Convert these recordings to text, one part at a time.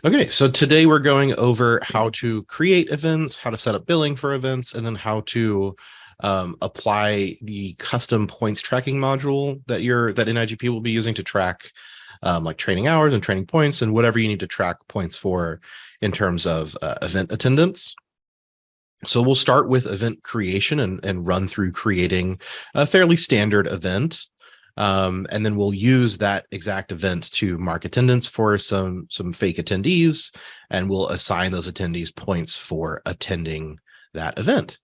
Okay, so today we're going over how to create events, how to set up billing for events, and then how to apply the custom points tracking module that NIGP will be using to track like training hours and training points and whatever you need to track points for in terms of event attendance. So we'll start with event creation and run through creating a fairly standard event. And then we'll use that exact event to mark attendance for some fake attendees, and we'll assign those attendees points for attending that event.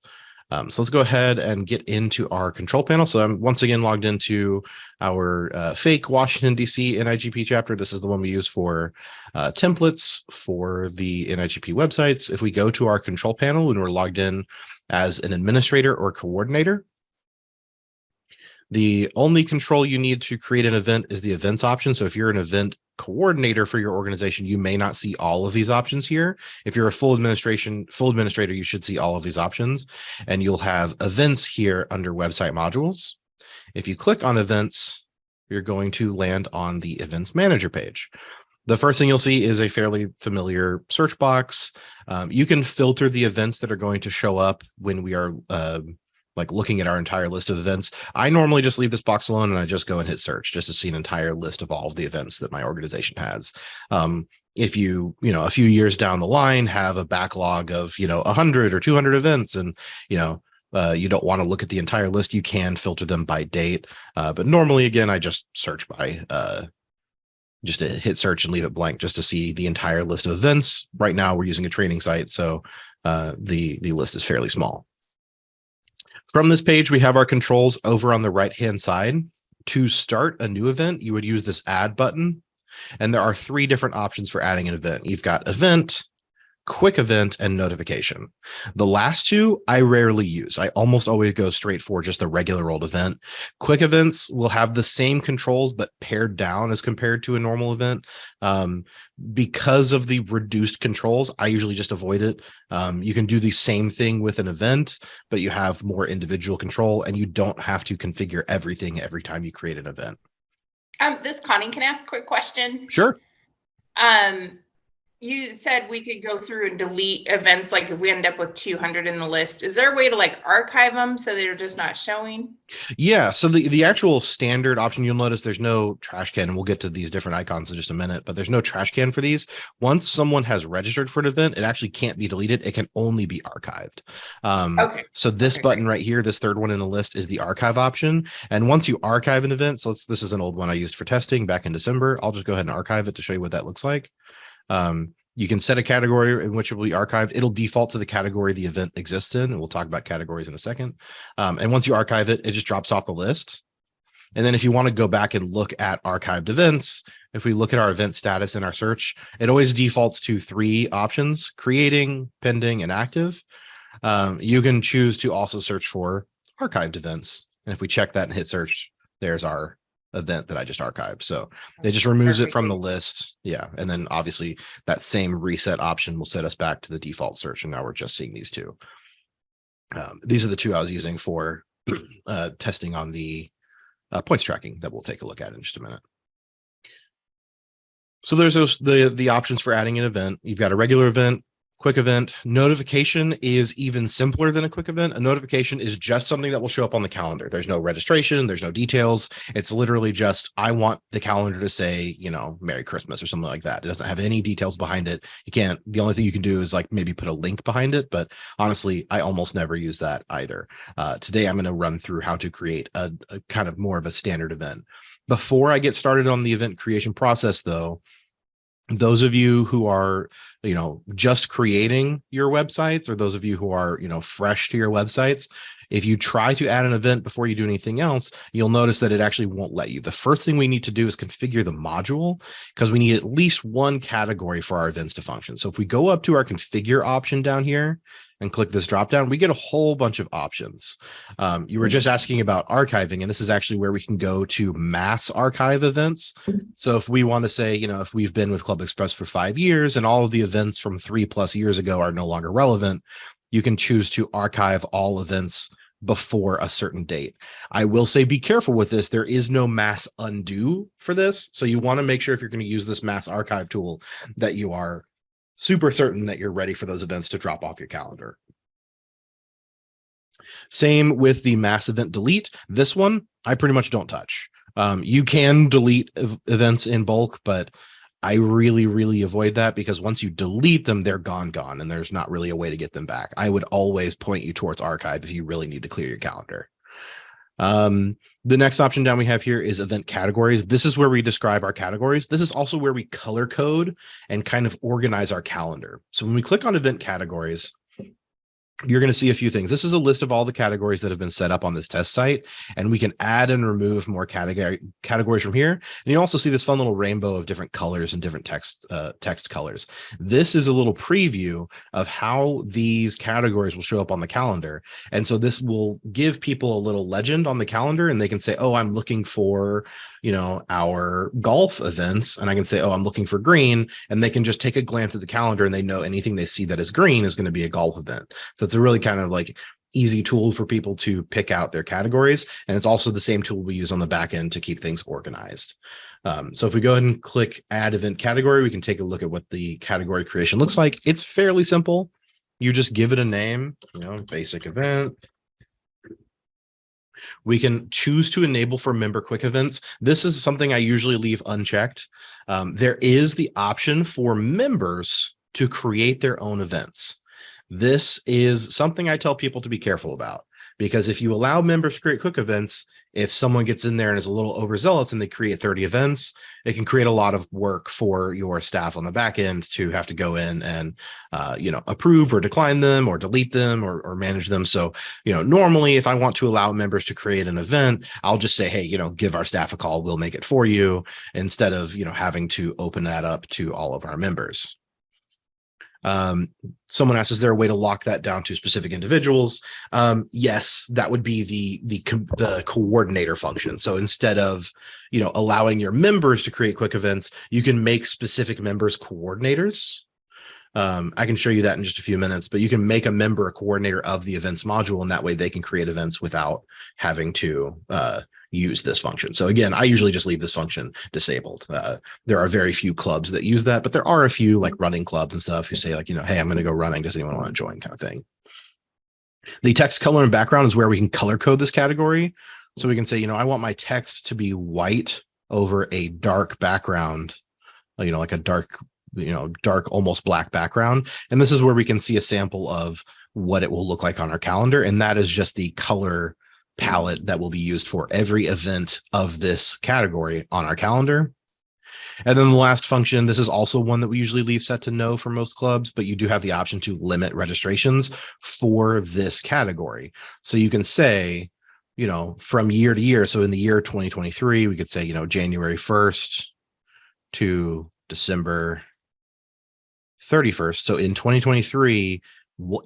So let's go ahead and get into our control panel. So I'm once again logged into our fake Washington, D.C. NIGP chapter. This is the one we use for templates for the NIGP websites. If we go to our control panel and we're logged in as an administrator or coordinator, the only control you need to create an event is the events option. So if you're an event coordinator for your organization, you may not see all of these options here. If you're a full administrator, you should see all of these options, and you'll have events here under website modules. If you click on events, you're going to land on the events manager page. The first thing you'll see is a fairly familiar search box. You can filter the events that are going to show up when we are like looking at our entire list of events. I normally just leave this box alone and I just go and hit search just to see an entire list of all of the events that my organization has. If you a few years down the line have a backlog of 100 or 200 events, and you don't want to look at the entire list, you can filter them by date. But normally, again, I just search by just to hit search and leave it blank just to see the entire list of events. Right now, we're using a training site, so the list is fairly small. From this page, we have our controls over on the right-hand side. To start a new event, you would use this add button. And there are 3 different options for adding an event. You've got event, quick event, and notification. The last 2 I rarely use. I almost always go straight for just the regular old event. Quick events will have the same controls, but pared down as compared to a normal event. Because of the reduced controls, I usually just avoid it. You can do the same thing with an event, but you have more individual control, and you don't have to configure everything every time you create an event. This Connie, can I ask a quick question? Sure. You said we could go through and delete events, like if we end up with 200 in the list. Is there a way to like archive them so they're just not showing? Yeah, so the actual standard option, you'll notice there's no trash can, and we'll get to these different icons in just a minute, but there's no trash can for these. Once someone has registered for an event, it actually can't be deleted. It can only be archived. Okay. So this button right here, this third one in the list, is the archive option. And once you archive an event, so this is an old one I used for testing back in December. I'll just go ahead and archive it to show you what that looks like. You can set a category in which it will be archived. It'll default to the category the event exists in, and we'll talk about categories in a second. And once you archive it, it just drops off the list. And then if you want to go back and look at archived events, if we look at our event status in our search, it always defaults to 3 options: creating, pending, and active. You can choose to also search for archived events. And if we check that and hit search, there's our event that I just archived. So it just removes it from the list. Yeah. And then obviously that same reset option will set us back to the default search. And now we're just seeing these 2. These are the 2 I was using for testing on the points tracking that we'll take a look at in just a minute. So there's the options for adding an event. You've got a regular event, quick event. Notification is even simpler than a quick event. A notification is just something that will show up on the calendar. There's no registration. There's no details. It's literally just, I want the calendar to say, Merry Christmas or something like that. It doesn't have any details behind it. The only thing you can do is like maybe put a link behind it. But honestly, I almost never use that either. Today, I'm going to run through how to create a kind of more of a standard event. Before I get started on the event creation process, though, those of you who are, just creating your websites, or those of you who are, fresh to your websites, if you try to add an event before you do anything else, you'll notice that it actually won't let you. The first thing we need to do is configure the module, because we need at least one category for our events to function. So if we go up to our configure option down here and click this drop down, we get a whole bunch of options. You were just asking about archiving, and this is actually where we can go to mass archive events. So if we want to say, if we've been with ClubExpress for 5 years and all of the events from 3+ years ago are no longer relevant, you can choose to archive all events before a certain date. I will say be careful with this. There is no mass undo for this. So you want to make sure if you're going to use this mass archive tool that you are super certain that you're ready for those events to drop off your calendar. Same with the mass event delete. This one, I pretty much don't touch. You can delete events in bulk, but I really avoid that because once you delete them, they're gone, and there's not really a way to get them back. I would always point you towards archive if you really need to clear your calendar. The next option down we have here is event categories. This is where we describe our categories. This is also where we color code and kind of organize our calendar. So when we click on event categories, you're going to see a few things. This is a list of all the categories that have been set up on this test site, and we can add and remove more categories from here. And you also see this fun little rainbow of different colors and different text colors. This is a little preview of how these categories will show up on the calendar. And so this will give people a little legend on the calendar, and they can say, oh, I'm looking for, our golf events. And I can say, oh, I'm looking for green. And they can just take a glance at the calendar and they know anything they see that is green is going to be a golf event. So it's a really kind of like easy tool for people to pick out their categories. And it's also the same tool we use on the back end to keep things organized. So if we go ahead and click add event category, we can take a look at what the category creation looks like. It's fairly simple. You just give it a name, basic event. We can choose to enable for member quick events. This is something I usually leave unchecked. There is the option for members to create their own events. This is something I tell people to be careful about, because if you allow members to create quick events, if someone gets in there and is a little overzealous and they create 30 events, it can create a lot of work for your staff on the back end to have to go in and, approve or decline them or delete them or manage them. So, normally if I want to allow members to create an event, I'll just say, hey, give our staff a call. We'll make it for you, instead of, having to open that up to all of our members. Someone asks, is there a way to lock that down to specific individuals? Yes, that would be the coordinator function. So instead of, allowing your members to create quick events, you can make specific members coordinators. I can show you that in just a few minutes, but you can make a member a coordinator of the events module, and that way they can create events without having to use this function. So again, I usually just leave this function disabled. There are very few clubs that use that, but there are a few like running clubs and stuff who say like, hey, I'm going to go running. Does anyone want to join, kind of thing. The text color and background is where we can color code this category. So we can say, I want my text to be white over a dark background, like a dark, almost black background. And this is where we can see a sample of what it will look like on our calendar. And that is just the color palette that will be used for every event of this category on our calendar. And then the last function, this is also one that we usually leave set to no for most clubs, but you do have the option to limit registrations for this category. So you can say, from year to year. So in the year 2023, we could say, January 1st to December 31st. So in 2023,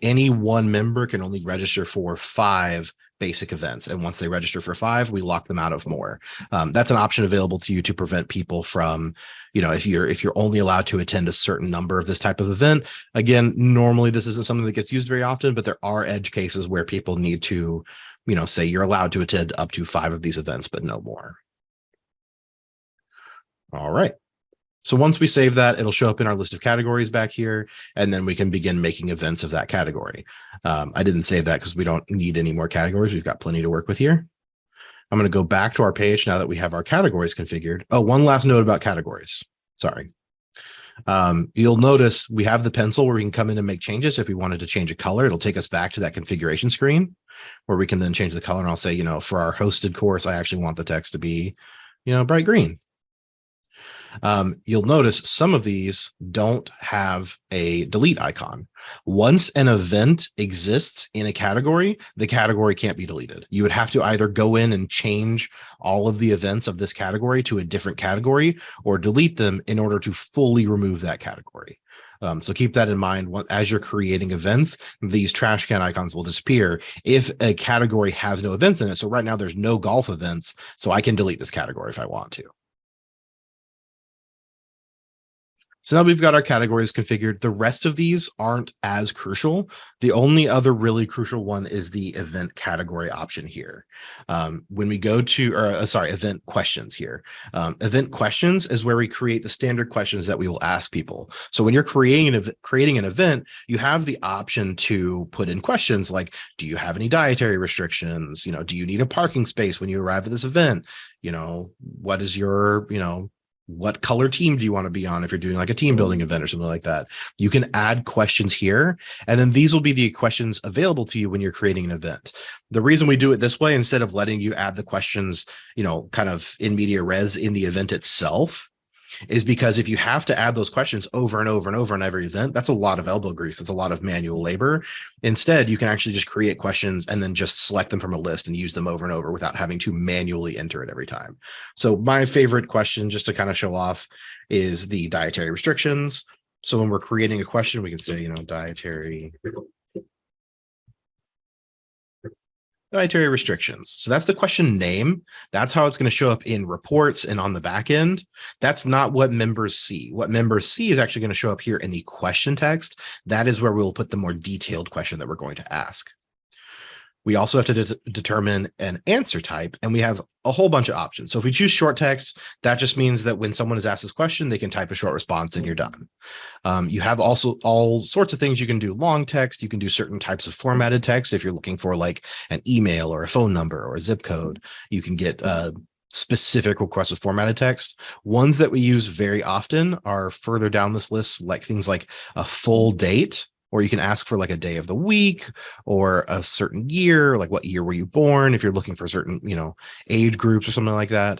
any one member can only register for 5 basic events. And once they register for 5, we lock them out of more. That's an option available to you to prevent people from, if you're only allowed to attend a certain number of this type of event. Again, normally this isn't something that gets used very often, but there are edge cases where people need to, say you're allowed to attend up to 5 of these events, but no more. All right. So once we save that, it'll show up in our list of categories back here, and then we can begin making events of that category. I didn't save that because we don't need any more categories. We've got plenty to work with here. I'm going to go back to our page now that we have our categories configured. Oh, one last note about categories. Sorry. You'll notice we have the pencil where we can come in and make changes. If we wanted to change a color, it'll take us back to that configuration screen where we can then change the color. And I'll say, for our hosted course, I actually want the text to be, bright green. You'll notice some of these don't have a delete icon. Once an event exists in a category, the category can't be deleted. You would have to either go in and change all of the events of this category to a different category or delete them in order to fully remove that category. So keep that in mind. As you're creating events, these trash can icons will disappear if a category has no events in it. So right now there's no golf events, so I can delete this category if I want to. So now we've got our categories configured. The rest of these aren't as crucial. The only other really crucial one is the event category option here. When we go to, event questions here. Event questions is where we create the standard questions that we will ask people. So when you're creating an event, you have the option to put in questions like, do you have any dietary restrictions? Do you need a parking space when you arrive at this event? What is your, what color team do you want to be on if you're doing like a team building event or something like that? You can add questions here, and then these will be the questions available to you when you're creating an event. The reason we do it this way, instead of letting you add the questions, kind of in media res in the event itself, is because if you have to add those questions over and over and over on every event, that's a lot of elbow grease. That's a lot of manual labor. Instead, you can actually just create questions and then just select them from a list and use them over and over without having to manually enter it every time. So my favorite question, just to kind of show off, is the dietary restrictions. So when we're creating a question, we can say, dietary restrictions. So that's the question name. That's how it's going to show up in reports and on the back end. That's not what members see. What members see is actually going to show up here in the question text. That is where we'll put the more detailed question that we're going to ask. We also have to determine an answer type, and we have a whole bunch of options. So if we choose short text, that just means that when someone is asked this question, they can type a short response and you're done. You have also all sorts of things. You can do long text. You can do certain types of formatted text. If you're looking for like an email or a phone number or a zip code, you can get specific requests with formatted text. Ones that we use very often are further down this list, like things like a full date, or you can ask for like a day of the week or a certain year, like what year were you born? If you're looking for certain, age groups or something like that.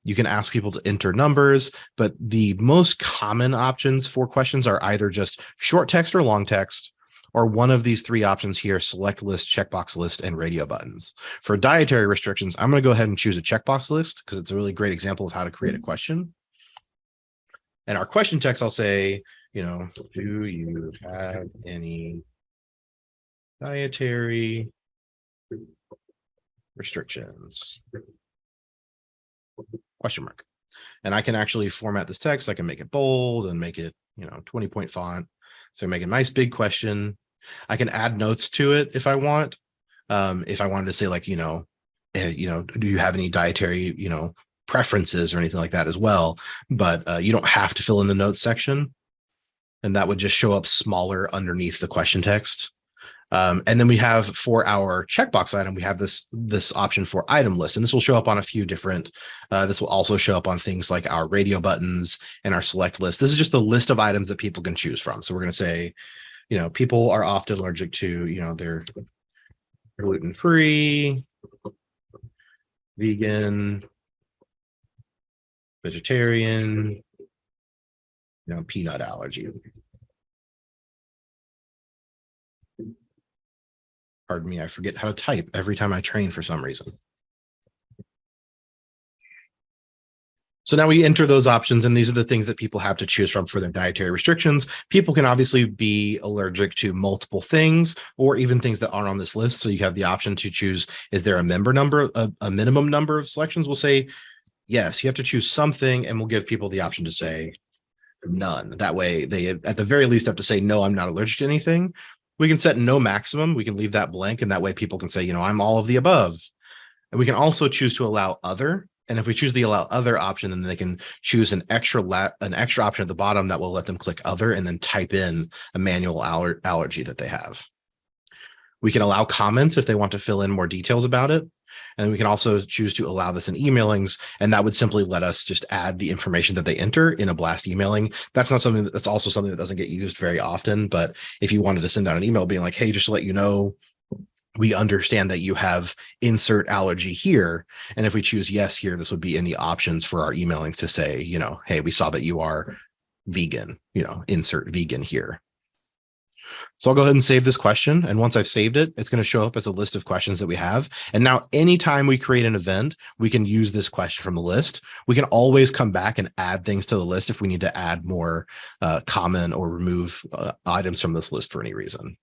You can ask people to enter numbers, but the most common options for questions are either just short text or long text, or one of these three options here: select list, checkbox list, and radio buttons. For dietary restrictions, I'm going to go ahead and choose a checkbox list because it's a really great example of how to create a question. And our question text, I'll say, do you have any dietary restrictions? Question mark. And I can actually format this text. I can make it bold and make it, 20-point font. So make a nice big question. I can add notes to it if I want. If I wanted to say like, do you have any dietary, preferences or anything like that as well? But you don't have to fill in the notes section. And that would just show up smaller underneath the question text. And then we have, for our checkbox item, we have this option for item list. And this will show up on a few different, this will also show up on things like our radio buttons and our select list. This is just a list of items that people can choose from. So we're going to say, people are often allergic to, they're gluten-free, vegan, vegetarian, peanut allergy. Pardon me, I forget how to type every time I train for some reason. So now we enter those options, and these are the things that people have to choose from for their dietary restrictions. People can obviously be allergic to multiple things or even things that aren't on this list. So you have the option to choose, is there a member number, a minimum number of selections? We'll say, yes, you have to choose something, and we'll give people the option to say none. That way they at the very least have to say, no, I'm not allergic to anything. We can set no maximum. We can leave that blank, and that way people can say, I'm all of the above. And we can also choose to allow other. And if we choose the allow other option, then they can choose an extra option at the bottom that will let them click other and then type in a manual allergy that they have. We can allow comments if they want to fill in more details about it. And we can also choose to allow this in emailings, and that would simply let us just add the information that they enter in a blast emailing. That's not something that's also something that doesn't get used very often. But if you wanted to send out an email being like, hey, just to let you know, we understand that you have insert allergy here. And if we choose yes here, this would be in the options for our emailings to say, hey, we saw that you are vegan, insert vegan here. So I'll go ahead and save this question. And once I've saved it, it's going to show up as a list of questions that we have. And now anytime we create an event, we can use this question from the list. We can always come back and add things to the list if we need to add more common or remove items from this list for any reason.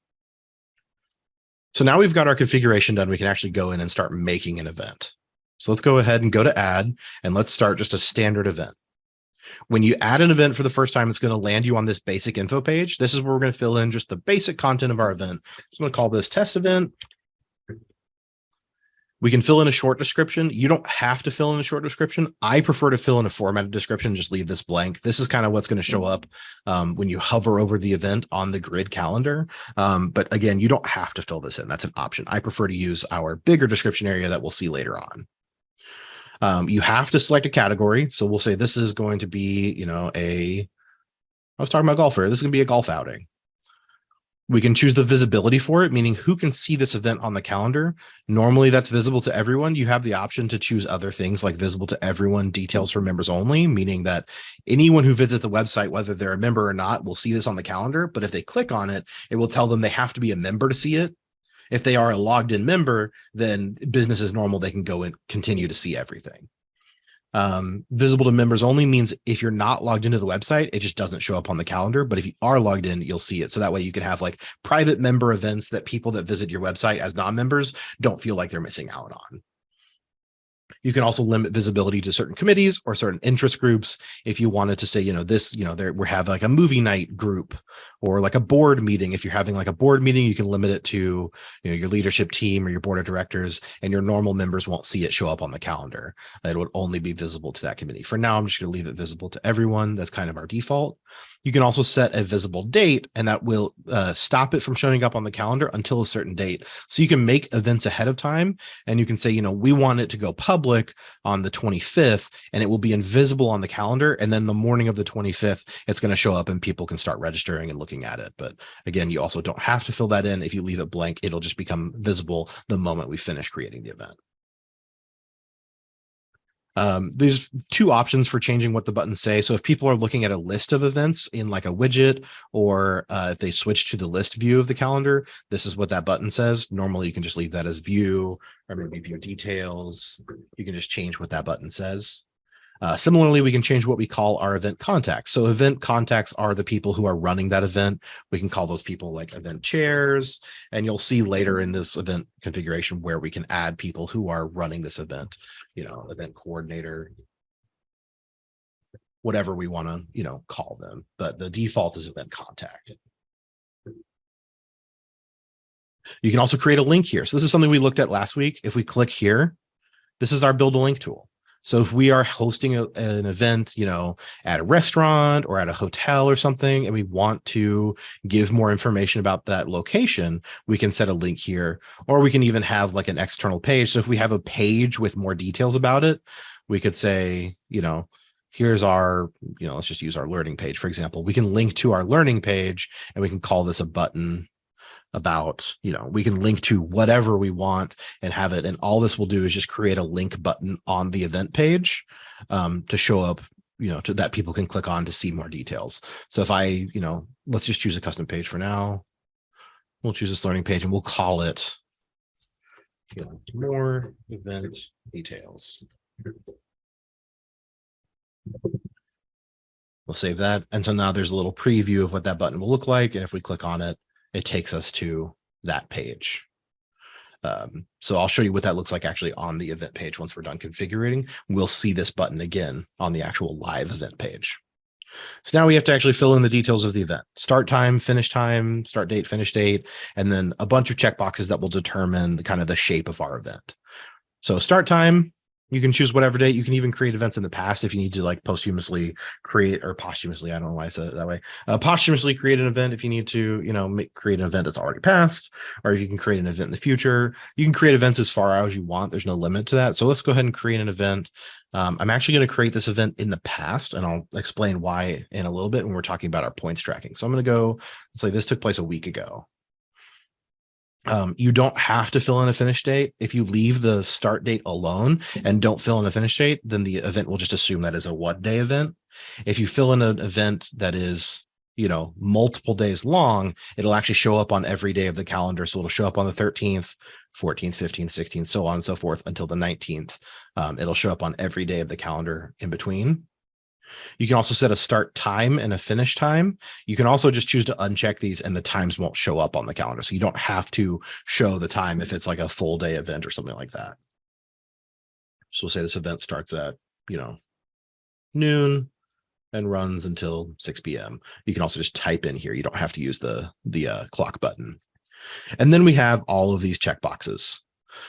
So now we've got our configuration done. We can actually go in and start making an event. So let's go ahead and go to add, and let's start just a standard event. When you add an event for the first time, it's going to land you on this basic info page. This is where we're going to fill in just the basic content of our event. So I'm going to call this test event. We can fill in a short description. You don't have to fill in a short description. I prefer to fill in a formatted description, just leave this blank. This is kind of what's going to show up when you hover over the event on the grid calendar. But again, you don't have to fill this in. That's an option. I prefer to use our bigger description area that we'll see later on. You have to select a category. So we'll say this is going to be, I was talking about golfer. This is going to be a golf outing. We can choose the visibility for it, meaning who can see this event on the calendar. Normally that's visible to everyone. You have the option to choose other things like visible to everyone, details for members only, meaning that anyone who visits the website, whether they're a member or not, will see this on the calendar. But if they click on it, it will tell them they have to be a member to see it. If they are a logged in member, then business as normal, they can go and continue to see everything. Visible to members only means if you're not logged into the website, it just doesn't show up on the calendar. But if you are logged in, you'll see it. So that way you can have like private member events that people that visit your website as non-members don't feel like they're missing out on. You can also limit visibility to certain committees or certain interest groups. If you wanted to say, we have like a movie night group or like a board meeting. If you're having like a board meeting, you can limit it to, your leadership team or your board of directors, and your normal members won't see it show up on the calendar. It would only be visible to that committee. For now, I'm just going to leave it visible to everyone. That's kind of our default. You can also set a visible date, and that will stop it from showing up on the calendar until a certain date. So you can make events ahead of time, and you can say, we want it to go public on the 25th, and it will be invisible on the calendar. And then the morning of the 25th, it's going to show up and people can start registering and looking at it. But again, you also don't have to fill that in. If you leave it blank, it'll just become visible the moment we finish creating the event. There's two options for changing what the buttons say. So if people are looking at a list of events in like a widget, or if they switch to the list view of the calendar, this is what that button says. Normally you can just leave that as view, or maybe view details. You can just change what that button says. Similarly, we can change what we call our event contacts. So event contacts are the people who are running that event. We can call those people like event chairs, and you'll see later in this event configuration where we can add people who are running this event, event coordinator, whatever we want to, call them. But the default is event contact. You can also create a link here. So this is something we looked at last week. If we click here, this is our build a link tool. So if we are hosting an event, at a restaurant or at a hotel or something, and we want to give more information about that location, we can set a link here, or we can even have like an external page. So if we have a page with more details about it, we could say, here's our, let's just use our learning page, for example. We can link to our learning page, and we can call this a button about, we can link to whatever we want and have it. And all this will do is just create a link button on the event page to show up, to that people can click on to see more details. So if I, let's just choose a custom page for now. We'll choose this learning page and we'll call it, more event details. We'll save that. And so now there's a little preview of what that button will look like. And if we click on it, it takes us to that page. So I'll show you what that looks like actually on the event page. Once we're done configuring, we'll see this button again on the actual live event page. So now we have to actually fill in the details of the event: start time, start date, finish date, and then a bunch of checkboxes that will determine the shape of our event. So start time, you can choose whatever date. You can even create events in the past if you need to, like posthumously create, or posthumously, I don't know why I said it that way. Posthumously create an event if you need to, create an event that's already passed, or if you can create an event in the future. You can create events as far out as you want. There's no limit to that. So let's go ahead and create an event. I'm actually going to create this event in the past, and I'll explain why in a little bit when we're talking about our points tracking. So I'm going to go, say this took place a week ago. You don't have to fill in a finish date. If you leave the start date alone and don't fill in a finish date, then the event will just assume that is a what day event. If you fill in an event that is, multiple days long, it'll actually show up on every day of the calendar. So it'll show up on the 13th, 14th, 15th, 16th, so on and so forth until the 19th. It'll show up on every day of the calendar in between. You can also set a start time and a finish time. You can also just choose to uncheck these, and the times won't show up on the calendar. So you don't have to show the time if it's like a full day event or something like that. So we'll say this event starts at, noon. and runs until 6 p.m. You can also just type in here. You don't have to use the clock button. And then we have all of these checkboxes.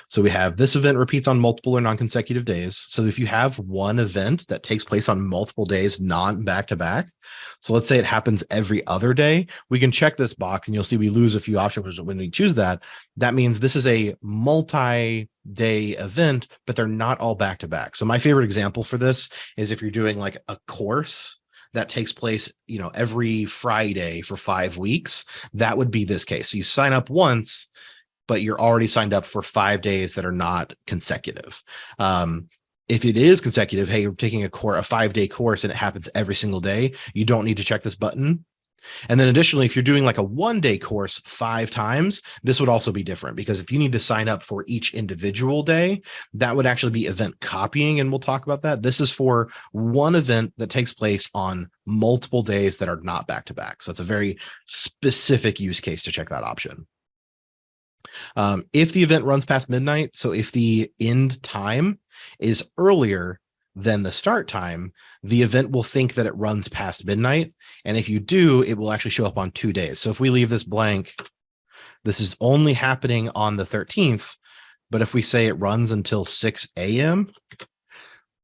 So we have this event repeats on multiple or non-consecutive days. So if you have one event that takes place on multiple days, not back to back, so let's say it happens every other day, we can check this box and you'll see we lose a few options when we choose that. That means this is a multi-day event, but they're not all back to back. So my favorite example for this is if you're doing like a course that takes place, every Friday for 5 weeks, that would be this case. So you sign up once, but you're already signed up for 5 days that are not consecutive. If it is consecutive, hey, you're taking a 5-day course and it happens every single day, you don't need to check this button. And then additionally, if you're doing like a 1-day course 5 times, this would also be different, because if you need to sign up for each individual day, that would actually be event copying. And we'll talk about that. This is for one event that takes place on multiple days that are not back to back. So it's a very specific use case to check that option. If the event runs past midnight, so if the end time is earlier than the start time, the event will think that it runs past midnight. And if you do, it will actually show up on 2 days. So if we leave this blank, this is only happening on the 13th. But if we say it runs until 6 a.m.,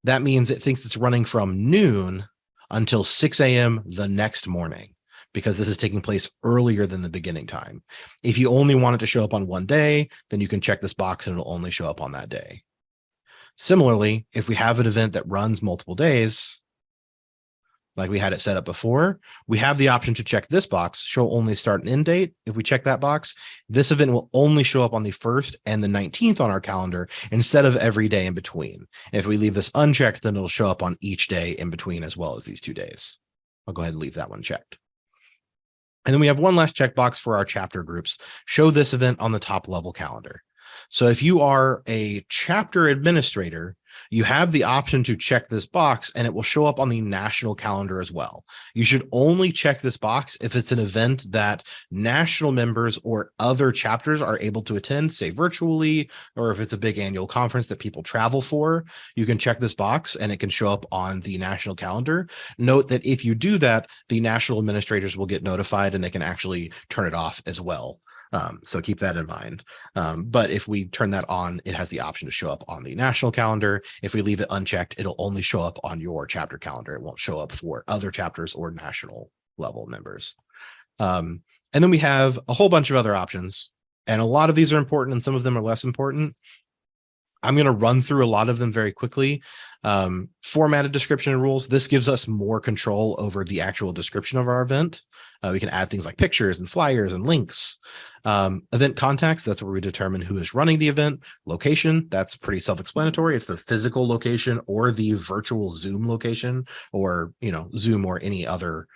that means it thinks it's running from noon until 6 a.m. the next morning, because this is taking place earlier than the beginning time. If you only want it to show up on 1 day, then you can check this box and it'll only show up on that day. Similarly, if we have an event that runs multiple days, like we had it set up before, we have the option to check this box, show only start and end date. If we check that box, this event will only show up on the 1st and the 19th on our calendar instead of every day in between. If we leave this unchecked, then it'll show up on each day in between as well as these 2 days. I'll go ahead and leave that one checked. And then we have one last checkbox for our chapter groups. Show this event on the top level calendar. So if you are a chapter administrator, you have the option to check this box and it will show up on the national calendar as well. You should only check this box if it's an event that national members or other chapters are able to attend, say virtually, or if it's a big annual conference that people travel for, you can check this box and it can show up on the national calendar. Note that if you do that, the national administrators will get notified and they can actually turn it off as well. So keep that in mind. But if we turn that on, it has the option to show up on the national calendar. If we leave it unchecked, it'll only show up on your chapter calendar. It won't show up for other chapters or national level members. And then we have a whole bunch of other options, and a lot of these are important and some of them are less important. I'm going to run through a lot of them very quickly. Formatted description and rules. This gives us more control over the actual description of our event. We can add things like pictures and flyers and links. Event contacts, that's where we determine who is running the event. Location, that's pretty self-explanatory. It's the physical location or the virtual Zoom location, or Zoom or any other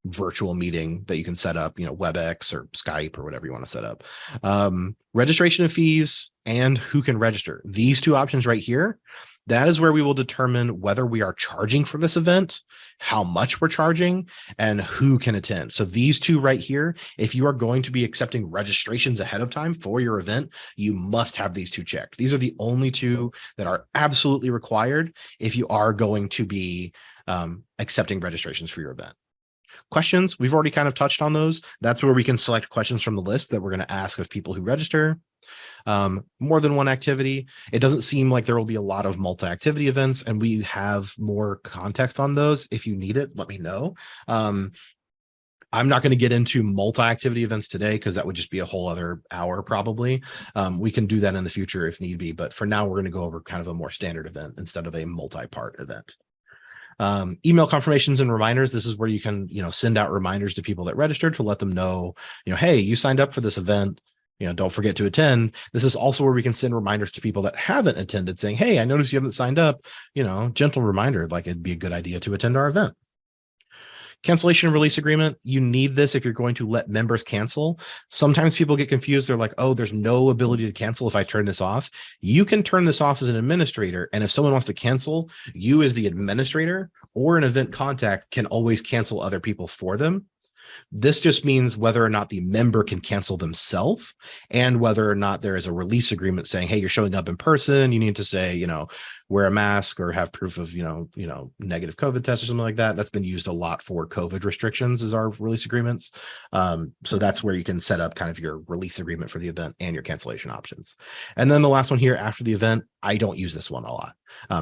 virtual meeting that you can set up, WebEx or Skype or whatever you want to set up. Registration of fees and who can register. These 2 options right here, that is where we will determine whether we are charging for this event, how much we're charging, and who can attend. So these 2 right here, if you are going to be accepting registrations ahead of time for your event, you must have these 2 checked. These are the only 2 that are absolutely required if you are going to be accepting registrations for your event. Questions, we've already kind of touched on those. That's where we can select questions from the list that we're going to ask of people who register. More than one activity. It doesn't seem like there will be a lot of multi-activity events, and we have more context on those. If you need it, let me know. I'm not going to get into multi-activity events today because that would just be a whole other hour probably. We can do that in the future if need be, but for now we're going to go over kind of a more standard event instead of a multi-part event. Email confirmations and reminders. This is where you can, send out reminders to people that registered to let them know, hey, you signed up for this event, don't forget to attend. This is also where we can send reminders to people that haven't attended saying, hey, I noticed you haven't signed up, gentle reminder, like it'd be a good idea to attend our event. Cancellation and release agreement. You need this if you're going to let members cancel. Sometimes people get confused. They're like, oh, there's no ability to cancel if I turn this off. You can turn this off as an administrator. And if someone wants to cancel, you as the administrator or an event contact can always cancel other people for them. This just means whether or not the member can cancel themselves and whether or not there is a release agreement saying, hey, you're showing up in person. You need to say, wear a mask or have proof of, negative COVID test or something like that. That's been used a lot for COVID restrictions as our release agreements. So that's where you can set up kind of your release agreement for the event and your cancellation options. And then the last one here after the event, I don't use this one a lot.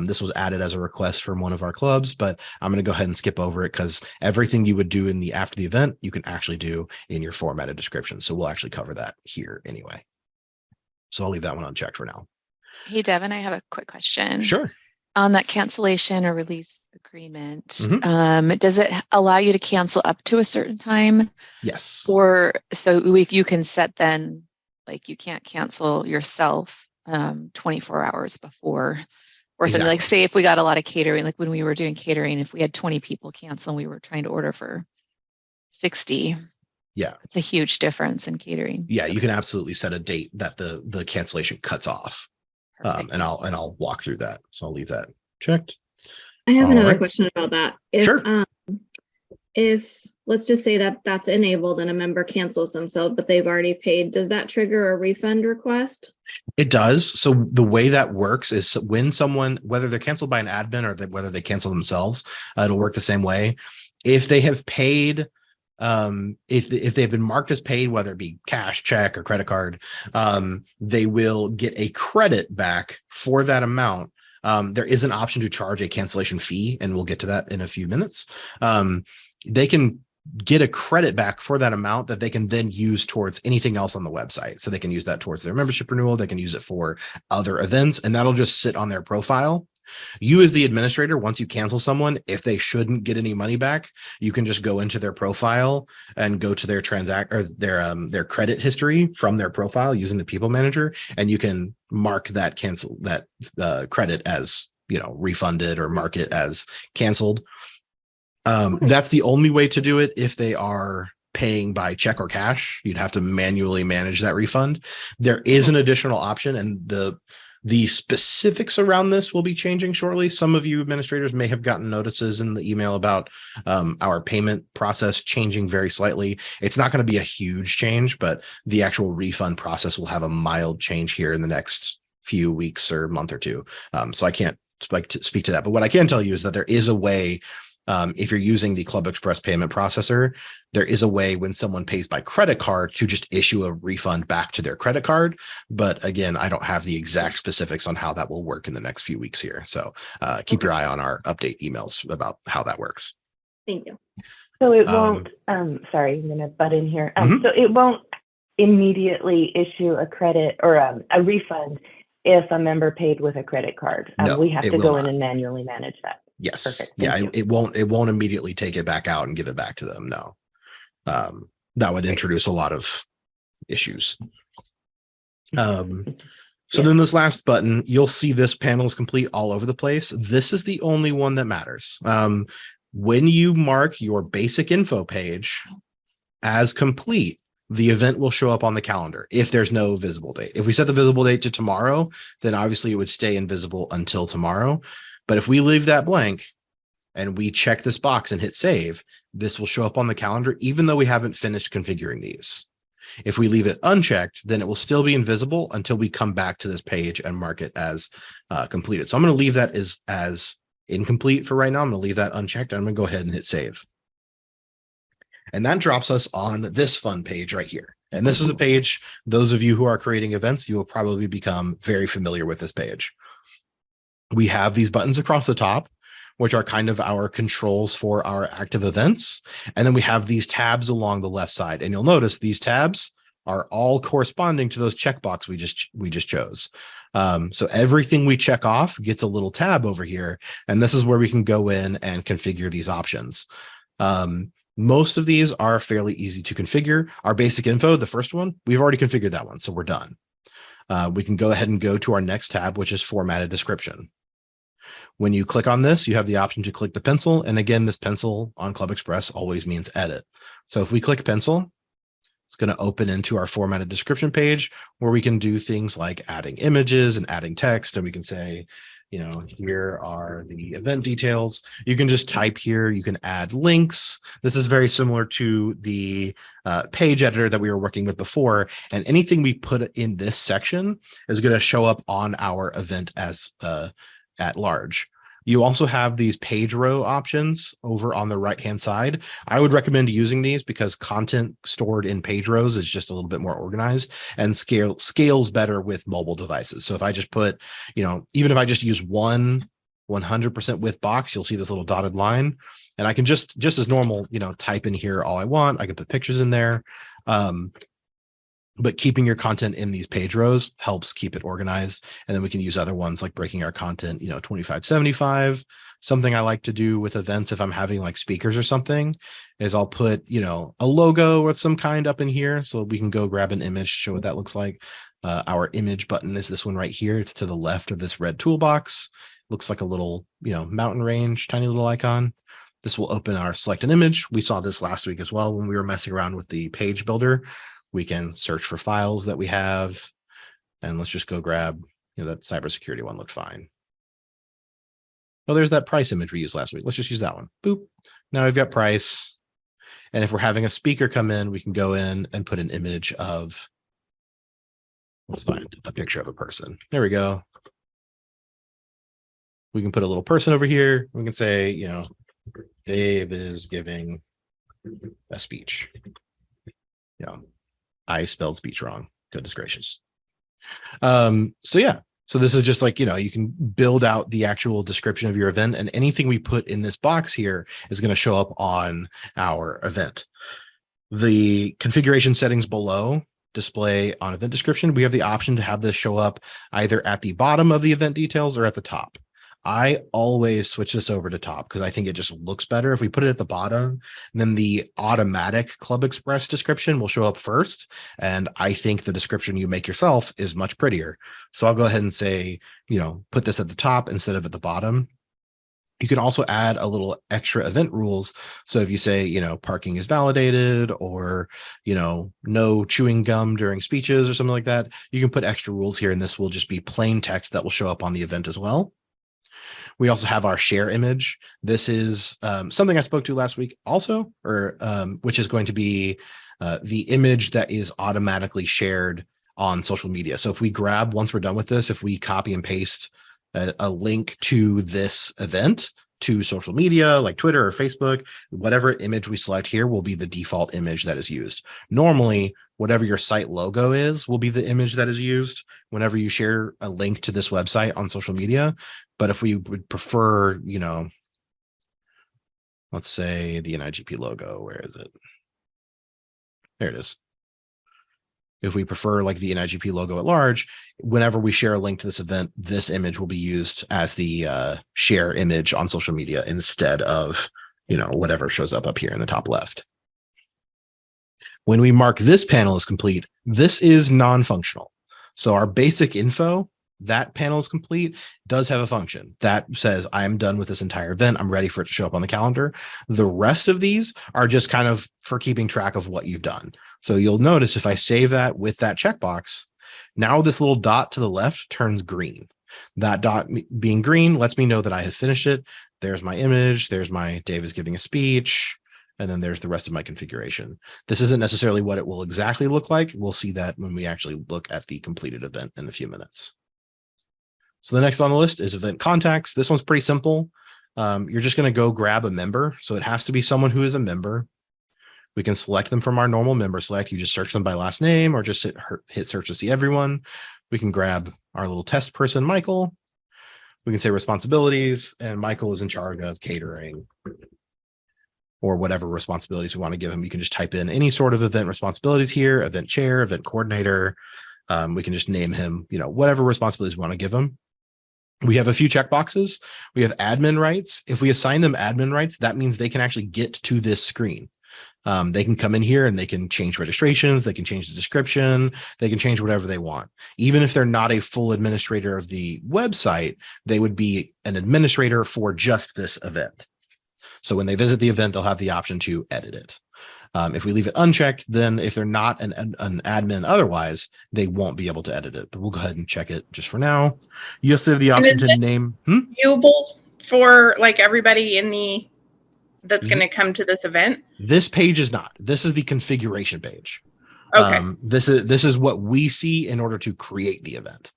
This was added as a request from one of our clubs, but I'm going to go ahead and skip over it because everything you would do in the after the event, you can actually do in your formatted description. So we'll actually cover that here anyway. So I'll leave that one unchecked for now. Hey, Devin, I have a quick question. Sure. On that cancellation or release agreement, does it allow you to cancel up to a certain time? Yes. Or so you can set then, like you can't cancel yourself 24 hours before or something. Like say if we got a lot of catering, like when we were doing catering, if we had 20 people cancel and we were trying to order for 60. Yeah. It's a huge difference in catering. Yeah, you can absolutely set a date that the cancellation cuts off. And I'll walk through that. So I'll leave that checked. I have another question about that. Sure. If let's just say that that's enabled and a member cancels themselves, but they've already paid, does that trigger a refund request? It does. So the way that works is when someone, whether they're canceled by an admin or whether they cancel themselves, it'll work the same way. If they have paid, if they've been marked as paid, whether it be cash, check, or credit card, they will get a credit back for that amount. There is an option to charge a cancellation fee, and we'll get to that in a few minutes. They can get a credit back for that amount that they can then use towards anything else on the website. So they can use that towards their membership renewal. They can use it for other events, and that'll just sit on their profile. You as the administrator, once you cancel someone, if they shouldn't get any money back, you can just go into their profile and go to their their credit history from their profile using the people manager, and you can mark that credit as refunded or mark it as canceled. That's the only way to do it. If they are paying by check or cash, you'd have to manually manage that refund. There is an additional option, and the specifics around this will be changing shortly. Some of you administrators may have gotten notices in the email about our payment process changing very slightly. It's not going to be a huge change, but the actual refund process will have a mild change here in the next few weeks or month or two. So I can't speak to that. But what I can tell you is that there is a way. If you're using the ClubExpress payment processor, there is a way when someone pays by credit card to just issue a refund back to their credit card. But again, I don't have the exact specifics on how that will work in the next few weeks here. So keep your eye on our update emails about how that works. Thank you. So it won't, sorry, I'm going to butt in here. So it won't immediately issue a credit or a refund if a member paid with a credit card. No, we have to go in not. and manually manage that. Yes. Perfect. Yeah. It won't immediately take it back out and give it back to them. No. That would introduce a lot of issues. So then this last button, you'll see this panel is complete all over the place. This is the only one that matters. When you mark your basic info page as complete, the event will show up on the calendar if there's no visible date. If we set the visible date to tomorrow, then obviously it would stay invisible until tomorrow. But if we leave that blank and we check this box and hit save, this will show up on the calendar, even though we haven't finished configuring these. If we leave it unchecked, then it will still be invisible until we come back to this page and mark it as completed. So I'm going to leave that as incomplete for right now. I'm going to leave that unchecked. I'm going to go ahead and hit save. And that drops us on this fun page right here. And this is a page, those of you who are creating events, you will probably become very familiar with this page. We have these buttons across the top, which are kind of our controls for our active events. And then we have these tabs along the left side. And you'll notice these tabs are all corresponding to those checkbox we just chose. So everything we check off gets a little tab over here. And this is where we can go in and configure these options. Most of these are fairly easy to configure. Our basic info, the first one, we've already configured that one, so we're done. We can go ahead and go to our next tab, which is formatted description. When you click on this, you have the option to click the pencil. And again, this pencil on ClubExpress always means edit. So if we click pencil, it's going to open into our formatted description page where we can do things like adding images and adding text. And we can say, here are the event details. You can just type here. You can add links. This is very similar to the page editor that we were working with before. And anything we put in this section is going to show up on our event as at large. You also have these page row options over on the right-hand side. I would recommend using these because content stored in page rows is just a little bit more organized and scales better with mobile devices. So if I just put, even if I just use one 100% width box, you'll see this little dotted line, and I can just as normal, type in here all I want. I can put pictures in there. But keeping your content in these page rows helps keep it organized. And then we can use other ones like breaking our content, 2575. Something I like to do with events, if I'm having like speakers or something, is I'll put, a logo of some kind up in here so we can go grab an image, show what that looks like. Our image button is this one right here. It's to the left of this red toolbox. Looks like a little, mountain range, tiny little icon. This will open our select an image. We saw this last week as well when we were messing around with the page builder. We can search for files that we have, and let's just go grab, that cybersecurity one looked fine. Oh, there's that price image we used last week. Let's just use that one. Boop. Now we've got price. And if we're having a speaker come in, we can go in and put an image of, let's find a picture of a person. There we go. We can put a little person over here. We can say, Dave is giving a speech. I spelled speech wrong. Goodness gracious. So this is just like, you can build out the actual description of your event, and anything we put in this box here is going to show up on our event. The configuration settings below display on event description. We have the option to have this show up either at the bottom of the event details or at the top. I always switch this over to top because I think it just looks better. If we put it at the bottom, then the automatic ClubExpress description will show up first. And I think the description you make yourself is much prettier. So I'll go ahead and say, put this at the top instead of at the bottom. You can also add a little extra event rules. So if you say, parking is validated, or, no chewing gum during speeches or something like that, you can put extra rules here, and this will just be plain text that will show up on the event as well. We also have our share image. This is something I spoke to last week also, which is going to be the image that is automatically shared on social media. So if we grab, once we're done with this, if we copy and paste a link to this event to social media like Twitter or Facebook, whatever image we select here will be the default image that is used. Normally, whatever your site logo is will be the image that is used whenever you share a link to this website on social media. But if we would prefer, let's say the NIGP logo, where is it? There it is. If we prefer like the NIGP logo at large, whenever we share a link to this event, this image will be used as the share image on social media instead of, whatever shows up here in the top left. When we mark this panel as complete, this is non-functional. So our basic info, that panel is complete, does have a function that says I am done with this entire event. I'm ready for it to show up on the calendar. The rest of these are just kind of for keeping track of what you've done. So you'll notice if I save that with that checkbox, now this little dot to the left turns green. That dot being green lets me know that I have finished it. There's my image. There's my Dave is giving a speech. And then there's the rest of my configuration. This isn't necessarily what it will exactly look like. We'll see that when we actually look at the completed event in a few minutes. So the next on the list is event contacts. This one's pretty simple. You're just going to go grab a member. So it has to be someone who is a member. We can select them from our normal member select. You just search them by last name or just hit search to see everyone. We can grab our little test person, Michael. We can say responsibilities, and Michael is in charge of catering or whatever responsibilities we want to give him. You can just type in any sort of event responsibilities here, event chair, event coordinator. We can just name him, whatever responsibilities we want to give him. We have a few checkboxes. We have admin rights. If we assign them admin rights, that means they can actually get to this screen. They can come in here and they can change registrations. They can change the description. They can change whatever they want. Even if they're not a full administrator of the website, they would be an administrator for just this event. So when they visit the event, they'll have the option to edit it. If we leave it unchecked, then if they're not an admin otherwise, they won't be able to edit it. But we'll go ahead and check it just for now. You also have the option to name. Viewable for like everybody in the that's going to come to this event? This page is not. This is the configuration page. Okay. This is what we see in order to create the event.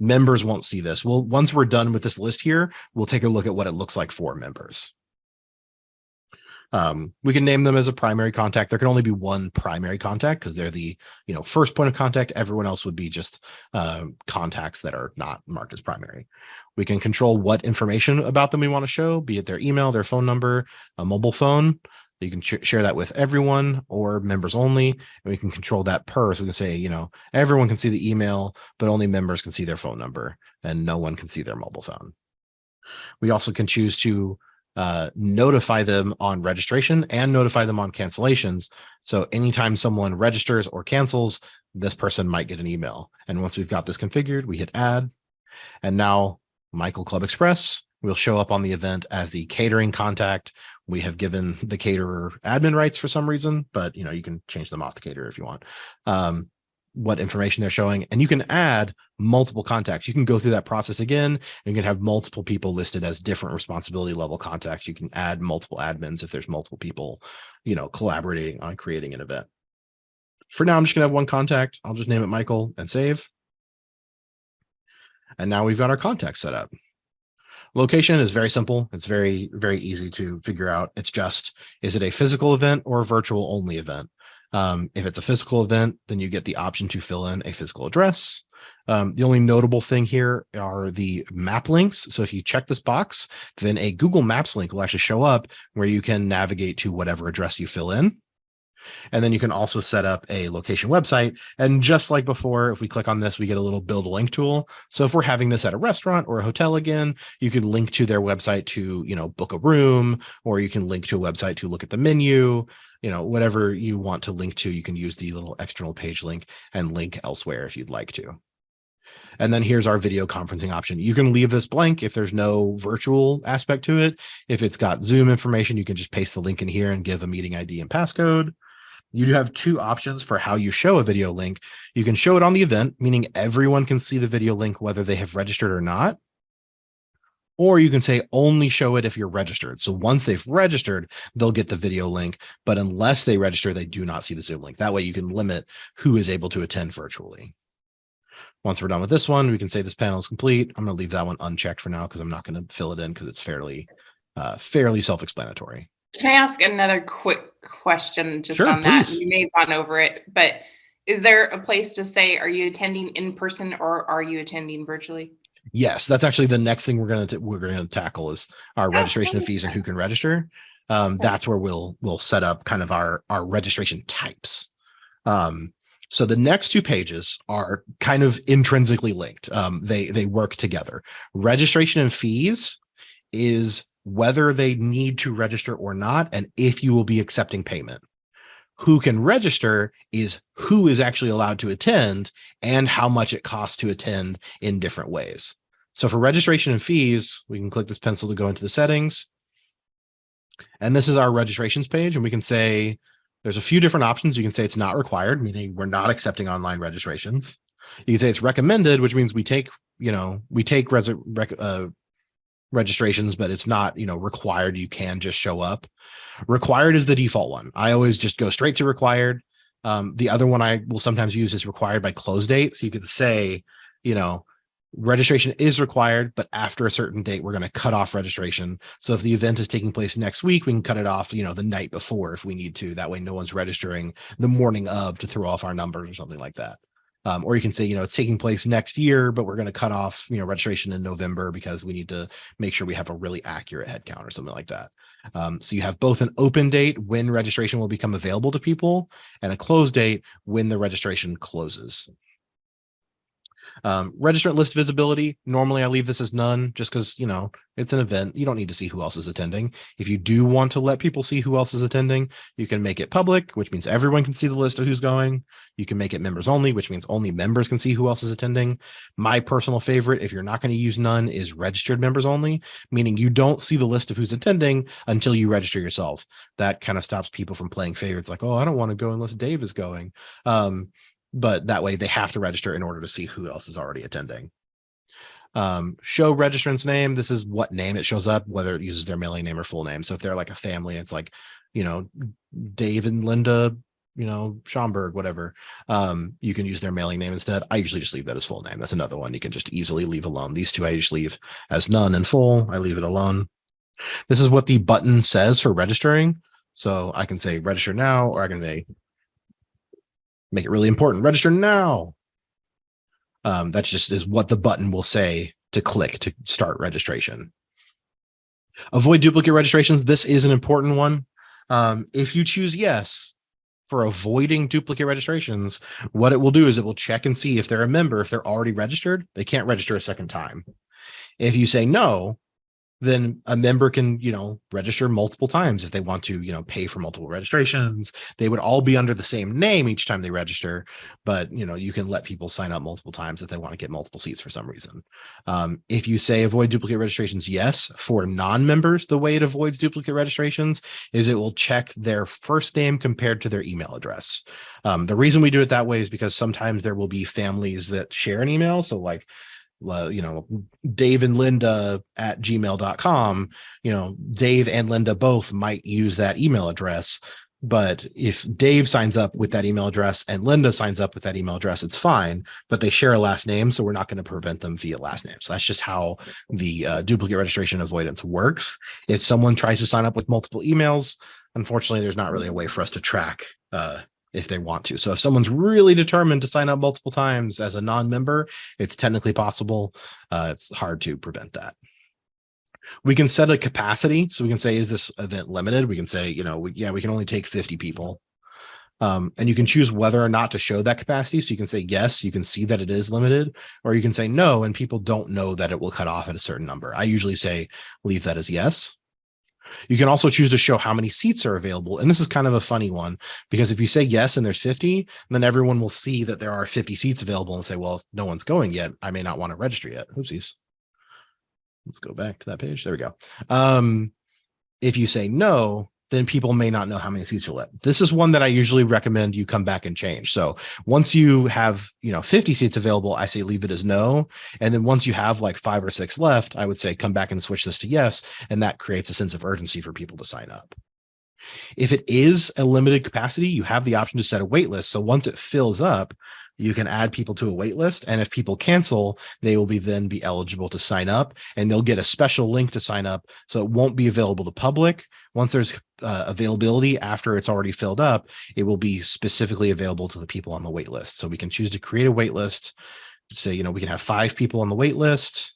Members won't see this. Once we're done with this list here, we'll take a look at what it looks like for members. We can name them as a primary contact. There can only be one primary contact because they're the first point of contact. Everyone else would be just contacts that are not marked as primary. We can control what information about them we want to show, be it their email, their phone number, a mobile phone. You can share that with everyone or members only. And we can control that per. So we can say, everyone can see the email, but only members can see their phone number and no one can see their mobile phone. We also can choose to notify them on registration and notify them on cancellations. So anytime someone registers or cancels, this person might get an email. And once we've got this configured, we hit add. And now Michael ClubExpress will show up on the event as the catering contact. We have given the caterer admin rights for some reason, but you can change them off the caterer if you want. What information they're showing, and you can add multiple contacts. You can go through that process again, and you can have multiple people listed as different responsibility level contacts. You can add multiple admins if there's multiple people, collaborating on creating an event. For now, I'm just gonna have one contact. I'll just name it Michael and save. And now we've got our contact set up. Location is very simple. It's very, very easy to figure out. It's just, is it a physical event or a virtual only event? If it's a physical event, then you get the option to fill in a physical address. The only notable thing here are the map links. So if you check this box, then a Google Maps link will actually show up where you can navigate to whatever address you fill in. And then you can also set up a location website. And just like before, if we click on this, we get a little build a link tool. So if we're having this at a restaurant or a hotel again, you can link to their website to, book a room, or you can link to a website to look at the menu, whatever you want to link to, you can use the little external page link and link elsewhere if you'd like to. And then here's our video conferencing option. You can leave this blank if there's no virtual aspect to it. If it's got Zoom information, you can just paste the link in here and give a meeting ID and passcode. You do have two options for how you show a video link. You can show it on the event, meaning everyone can see the video link whether they have registered or not. Or you can say only show it if you're registered. So once they've registered, they'll get the video link, but unless they register, they do not see the Zoom link. That way you can limit who is able to attend virtually. Once we're done with this one, we can say this panel is complete. I'm going to leave that one unchecked for now because I'm not going to fill it in because it's fairly self-explanatory. Can I ask another quick question just Sure, on that? please. You may have gone over it, but is there a place to say, are you attending in person or are you attending virtually? Yes, that's actually the next thing we're going to tackle is our registration and fees and who can register. That's where we'll set up kind of our registration types. So the next two pages are kind of intrinsically linked. They work together. Registration and fees is whether they need to register or not, and if you will be accepting payment. Who can register is who is actually allowed to attend and how much it costs to attend in different ways. So for registration and fees, we can click this pencil to go into the settings. And this is our registrations page. And we can say, there's a few different options. You can say it's not required, meaning we're not accepting online registrations. You can say it's recommended, which means we take registrations, but it's not, required. You can just show up. Required is the default one. I always just go straight to required. The other one I will sometimes use is required by close date. So you could say, registration is required, but after a certain date, we're going to cut off registration. So if the event is taking place next week, we can cut it off, the night before if we need to. That way, no one's registering the morning of to throw off our numbers or something like that. Or you can say, it's taking place next year, but we're going to cut off, registration in November because we need to make sure we have a really accurate head count or something like that. So you have both an open date when registration will become available to people and a close date when the registration closes. Registrant list visibility. Normally I leave this as none just because, it's an event. You don't need to see who else is attending. If you do want to let people see who else is attending, you can make it public, which means everyone can see the list of who's going. You can make it members only, which means only members can see who else is attending. My personal favorite, if you're not going to use none, is registered members only, meaning you don't see the list of who's attending until you register yourself. That kind of stops people from playing favorites like, oh, I don't want to go unless Dave is going. But that way they have to register in order to see who else is already attending. Show registrant's name. This is what name it shows up, whether it uses their mailing name or full name. So if they're like a family, it's like, Dave and Linda Schomburg, whatever. You can use their mailing name instead. I usually just leave that as full name. That's another one you can just easily leave alone. These two I just leave as none and full. I leave it alone. This is what the button says for registering. So I can say register now, or I can say, make it really important, register now. That just is what the button will say to click to start registration. Avoid duplicate registrations. This is an important one. If you choose yes for avoiding duplicate registrations, what it will do is it will check and see if they're a member. If they're already registered, they can't register a second time. If you say no, then a member can, register multiple times if they want to, pay for multiple registrations. They would all be under the same name each time they register, but, you can let people sign up multiple times if they want to get multiple seats for some reason. If you say avoid duplicate registrations, yes, for non-members, the way it avoids duplicate registrations is it will check their first name compared to their email address. The reason we do it that way is because sometimes there will be families that share an email. So like, Dave and Linda at gmail.com, Dave and Linda both might use that email address. But if Dave signs up with that email address and Linda signs up with that email address, it's fine, but they share a last name. So we're not going to prevent them via last name. So that's just how the duplicate registration avoidance works. If someone tries to sign up with multiple emails, unfortunately, there's not really a way for us to track if they want to. So if someone's really determined to sign up multiple times as a non-member, it's technically possible. It's hard to prevent that. We can set a capacity. So we can say, is this event limited? We can say, we can only take 50 people. And you can choose whether or not to show that capacity. So you can say, yes, you can see that it is limited, or you can say no, and people don't know that it will cut off at a certain number. I usually say, leave that as yes. You can also choose to show how many seats are available. And this is kind of a funny one, because if you say yes and there's 50, then everyone will see that there are 50 seats available and say, well, if no one's going yet, I may not want to register yet. Oopsies. Let's go back to that page. There we go. If you say no, then people may not know how many seats you'll let. This is one that I usually recommend you come back and change. So once you have, 50 seats available, I say leave it as no. And then once you have like 5 or 6 left, I would say come back and switch this to yes. And that creates a sense of urgency for people to sign up. If it is a limited capacity, you have the option to set a wait list. So once it fills up, you can add people to a wait list. And if people cancel, they will then be eligible to sign up, and they'll get a special link to sign up. So it won't be available to public. Once there's availability after it's already filled up, it will be specifically available to the people on the wait list. So we can choose to create a wait list. Say, we can have 5 people on the wait list.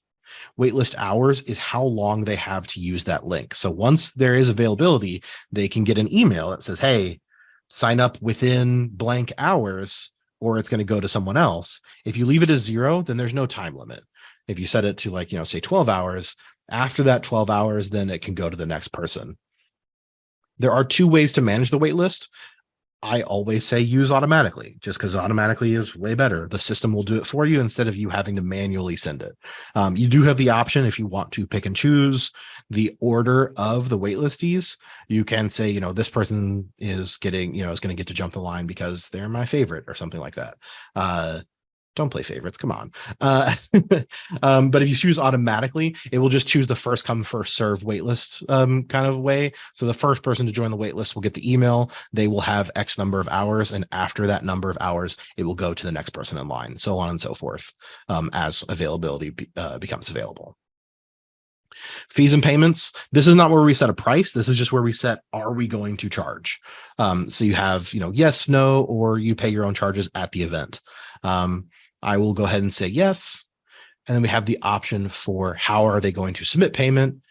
Waitlist hours is how long they have to use that link. So once there is availability, they can get an email that says, hey, sign up within blank hours, or it's going to go to someone else. If you leave it as 0, then there's no time limit. If you set it to say 12 hours, after that 12 hours, then it can go to the next person. There are 2 ways to manage the wait list. I always say use automatically, just because automatically is way better. The system will do it for you instead of you having to manually send it. You do have the option, if you want to pick and choose the order of the waitlistees, you can say, this person is getting, is going to get to jump the line because they're my favorite or something like that. Don't play favorites. Come on. But if you choose automatically, it will just choose the first come, first serve waitlist kind of way. So the first person to join the waitlist will get the email. They will have X number of hours. And after that number of hours, it will go to the next person in line, so on and so forth, as availability becomes available. Fees and payments. This is not where we set a price. This is just where we set, are we going to charge? So you have, yes, no, or you pay your own charges at the event. I will go ahead and say yes. And then we have the option for how are they going to submit payment.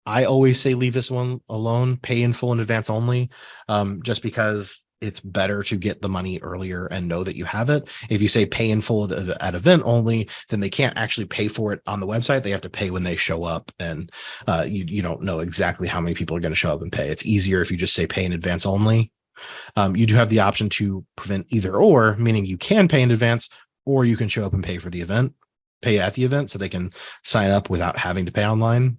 I always say leave this one alone, pay in full in advance only, just because it's better to get the money earlier and know that you have it. If you say pay in full at event only, then they can't actually pay for it on the website. They have to pay when they show up, and you don't know exactly how many people are going to show up and pay. It's easier if you just say pay in advance only. You do have the option to prevent either or, meaning you can pay in advance, or you can show up and pay at the event so they can sign up without having to pay online.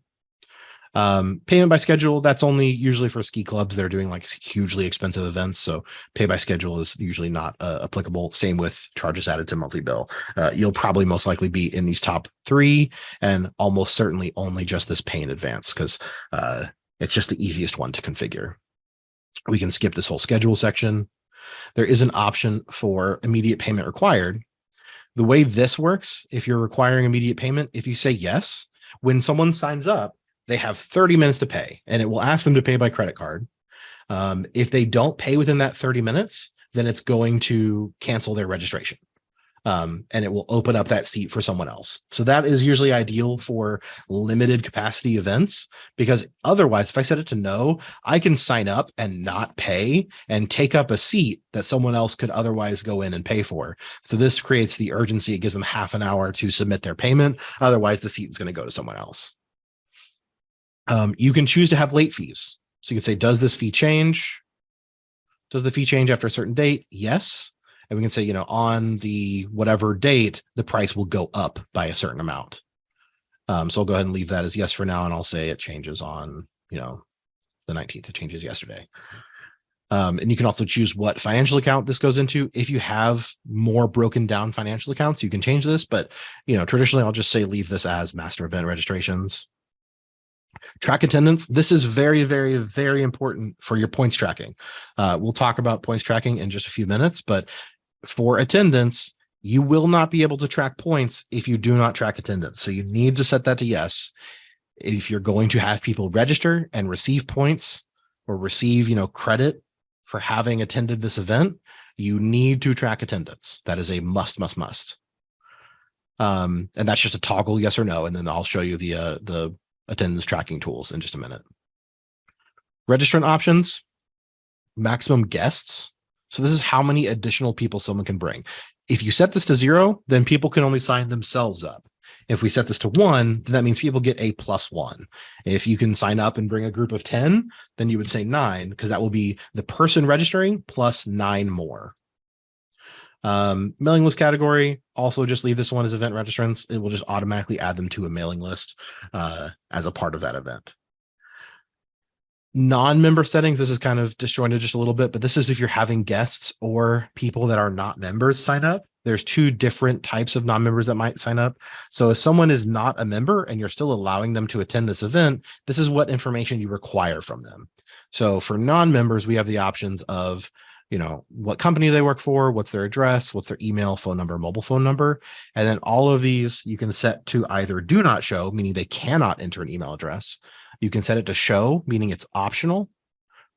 Payment by schedule, that's only usually for ski clubs that are doing like hugely expensive events. So pay by schedule is usually not applicable. Same with charges added to monthly bill. You'll probably most likely be in these top 3, and almost certainly only just this pay in advance, because it's just the easiest one to configure. We can skip this whole schedule section. there is an option for immediate payment required. The way this works, if you're requiring immediate payment, if you say yes, when someone signs up, they have 30 minutes to pay, and it will ask them to pay by credit card. If they don't pay within that 30 minutes, then it's going to cancel their registration. And it will open up that seat for someone else. So that is usually ideal for limited capacity events, because otherwise, if I set it to no, I can sign up and not pay and take up a seat that someone else could otherwise go in and pay for. So this creates the urgency. It gives them half an hour to submit their payment. Otherwise, the seat is going to go to someone else. You can choose to have late fees. So you can say, does this fee change? Does the fee change after a certain date? Yes. And we can say, on the whatever date, the price will go up by a certain amount. So I'll go ahead and leave that as yes for now. And I'll say it changes on, the 19th. It changes yesterday. And you can also choose what financial account this goes into. If you have more broken down financial accounts, you can change this. But, traditionally, I'll just say leave this as master event registrations. Track attendance. This is very, very, very important for your points tracking. We'll talk about points tracking in just a few minutes, but for attendance, you will not be able to track points if you do not track attendance. So you need to set that to yes. If you're going to have people register and receive points or receive, credit for having attended this event, you need to track attendance. That is a must. And that's just a toggle yes or no. And then I'll show you the attendance tracking tools in just a minute. Registrant options, maximum guests. So this is how many additional people someone can bring. If you set this to 0, then people can only sign themselves up. If we set this to 1, then that means people get a +1. If you can sign up and bring a group of 10, then you would say 9, because that will be the person registering plus 9 more. Mailing list category, also just leave this one as event registrants. It will just automatically add them to a mailing list as a part of that event. Non-member settings, this is kind of disjointed just a little bit, but this is if you're having guests or people that are not members sign up. There's 2 different types of non-members that might sign up. So if someone is not a member and you're still allowing them to attend this event, this is what information you require from them. So for non-members, we have the options of what company they work for, what's their address, what's their email, phone number, mobile phone number. And then all of these you can set to either do not show, meaning they cannot enter an email address. You can set it to show, meaning it's optional,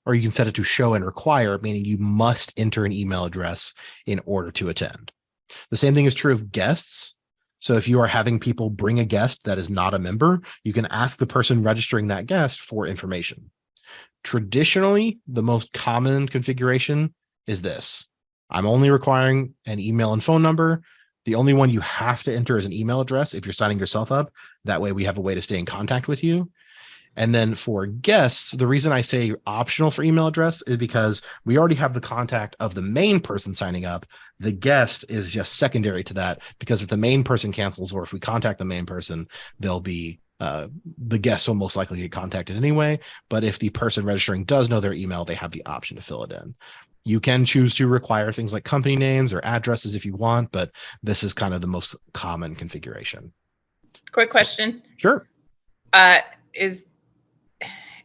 or you can set it to show and require, meaning you must enter an email address in order to attend. The same thing is true of guests. So if you are having people bring a guest that is not a member, you can ask the person registering that guest for information. Traditionally, the most common configuration is this. I'm only requiring an email and phone number. The only one you have to enter is an email address if you're signing yourself up. That way we have a way to stay in contact with you. And then for guests, the reason I say optional for email address is because we already have the contact of the main person signing up. The guest is just secondary to that, because if the main person cancels or if we contact the main person, they'll be the guest will most likely get contacted anyway. But if the person registering does know their email, they have the option to fill it in. You can choose to require things like company names or addresses if you want, but this is kind of the most common configuration. Quick question. Sure.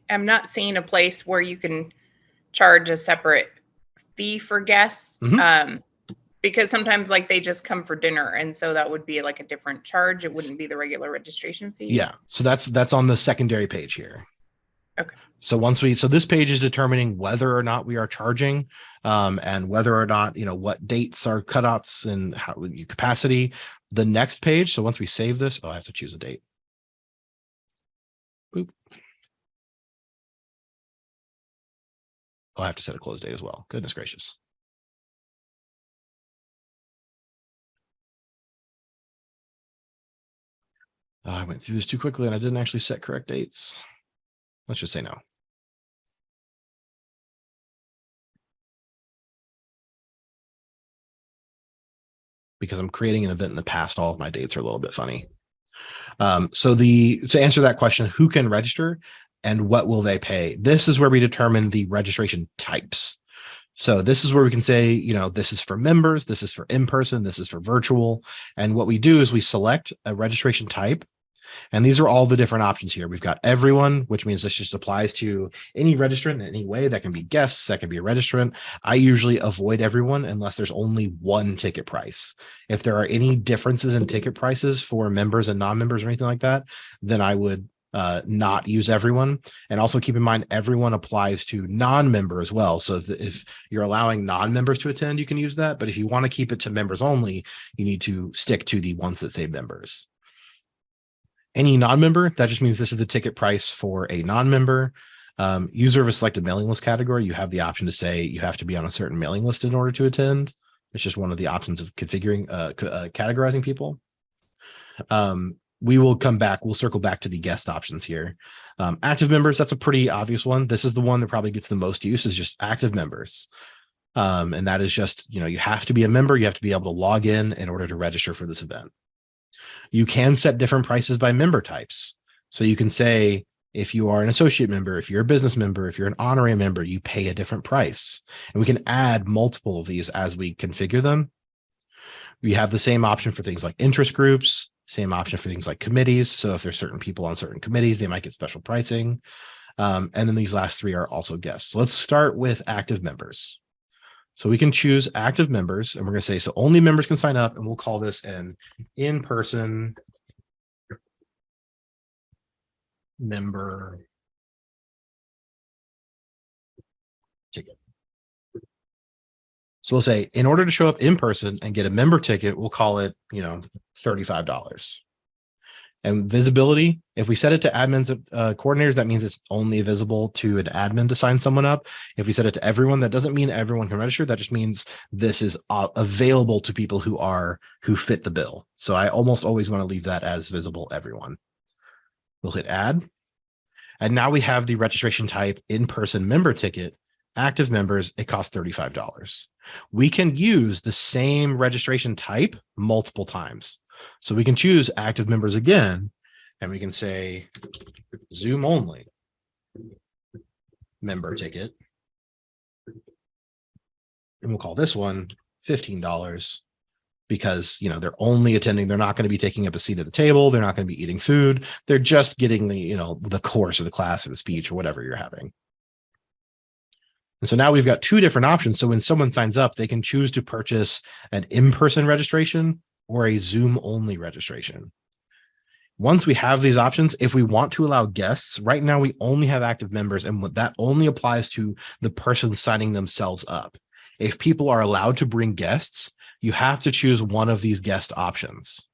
I'm not seeing a place where you can charge a separate fee for guests. Mm-hmm. Because sometimes they just come for dinner. And so that would be a different charge. It wouldn't be the regular registration fee. Yeah. So that's on the secondary page here. Okay. So so this page is determining whether or not we are charging, and whether or not, what dates are cutouts and how capacity. The next page. So once we save this, I have to choose a date. Boop. I have to set a close date as well. Goodness gracious. I went through this too quickly and I didn't actually set correct dates. Let's just say no. Because I'm creating an event in the past, all of my dates are a little bit funny. So to answer that question, who can register and what will they pay? This is where we determine the registration types. So this is where we can say, this is for members, this is for in-person, this is for virtual. And what we do is we select a registration type. And these are all the different options here. We've got everyone, which means this just applies to any registrant in any way. That can be guests, that can be a registrant. I usually avoid everyone unless there's only one ticket price. If there are any differences in ticket prices for members and non-members or anything like that, then I would not use everyone. And also keep in mind, everyone applies to non-member as well. So if you're allowing non-members to attend, you can use that. But if you want to keep it to members only, you need to stick to the ones that say members. Any non-member, that just means this is the ticket price for a non-member. User of a selected mailing list category, you have the option to say you have to be on a certain mailing list in order to attend. It's just one of the options of configuring, categorizing people. We will come back. We'll circle back to the guest options here. Active members, that's a pretty obvious one. This is the one that probably gets the most use, is just active members. And that is just, you have to be a member. You have to be able to log in order to register for this event. You can set different prices by member types. So you can say, if you are an associate member, if you're a business member, if you're an honorary member, you pay a different price. And we can add multiple of these as we configure them. We have the same option for things like interest groups, same option for things like committees. So if there's certain people on certain committees, they might get special pricing. And then these last three are also guests. So let's start with active members. So we can choose active members, and we're going to say, so only members can sign up, and we'll call this an in-person member ticket. So we'll say, in order to show up in person and get a member ticket, we'll call it, $35. And visibility, if we set it to admins, coordinators, that means it's only visible to an admin to sign someone up. If we set it to everyone, that doesn't mean everyone can register. That just means this is available to people who fit the bill. So I almost always want to leave that as visible everyone. We'll hit add. And now we have the registration type in-person member ticket. Active members, it costs $35. We can use the same registration type multiple times. So we can choose active members again, and we can say Zoom only member ticket. And we'll call this one $15 because, they're only attending. They're not going to be taking up a seat at the table. They're not going to be eating food. They're just getting the course or the class or the speech or whatever you're having. And so now we've got two different options. So when someone signs up, they can choose to purchase an in-person registration or a Zoom only registration. Once we have these options, if we want to allow guests, right now we only have active members, and that only applies to the person signing themselves up. If people are allowed to bring guests, you have to choose one of these guest options.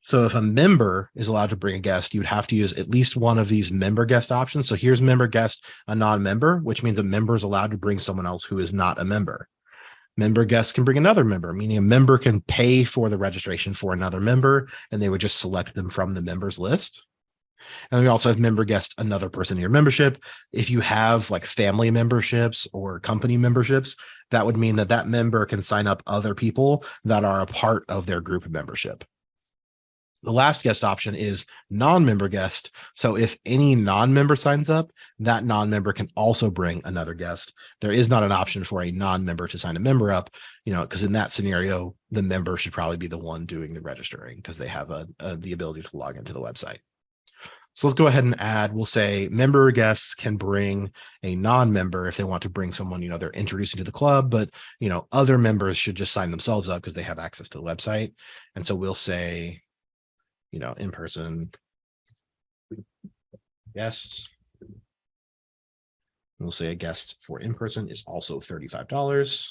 So if a member is allowed to bring a guest, you would have to use at least one of these member guest options. So here's member guest, a non-member, which means a member is allowed to bring someone else who is not a member. Member guests can bring another member, meaning a member can pay for the registration for another member, and they would just select them from the members list. And we also have member guest, another person in your membership. If you have like family memberships or company memberships, that would mean that that member can sign up other people that are a part of their group membership. The last guest option is non-member guest. So if any non-member signs up, that non-member can also bring another guest. There is not an option for a non-member to sign a member up, because in that scenario, the member should probably be the one doing the registering because they have the ability to log into the website. So let's go ahead and add, we'll say member guests can bring a non-member if they want to bring someone, they're introducing to the club, but, other members should just sign themselves up because they have access to the website. And so we'll say, in-person guest. We'll say a guest for in-person is also $35.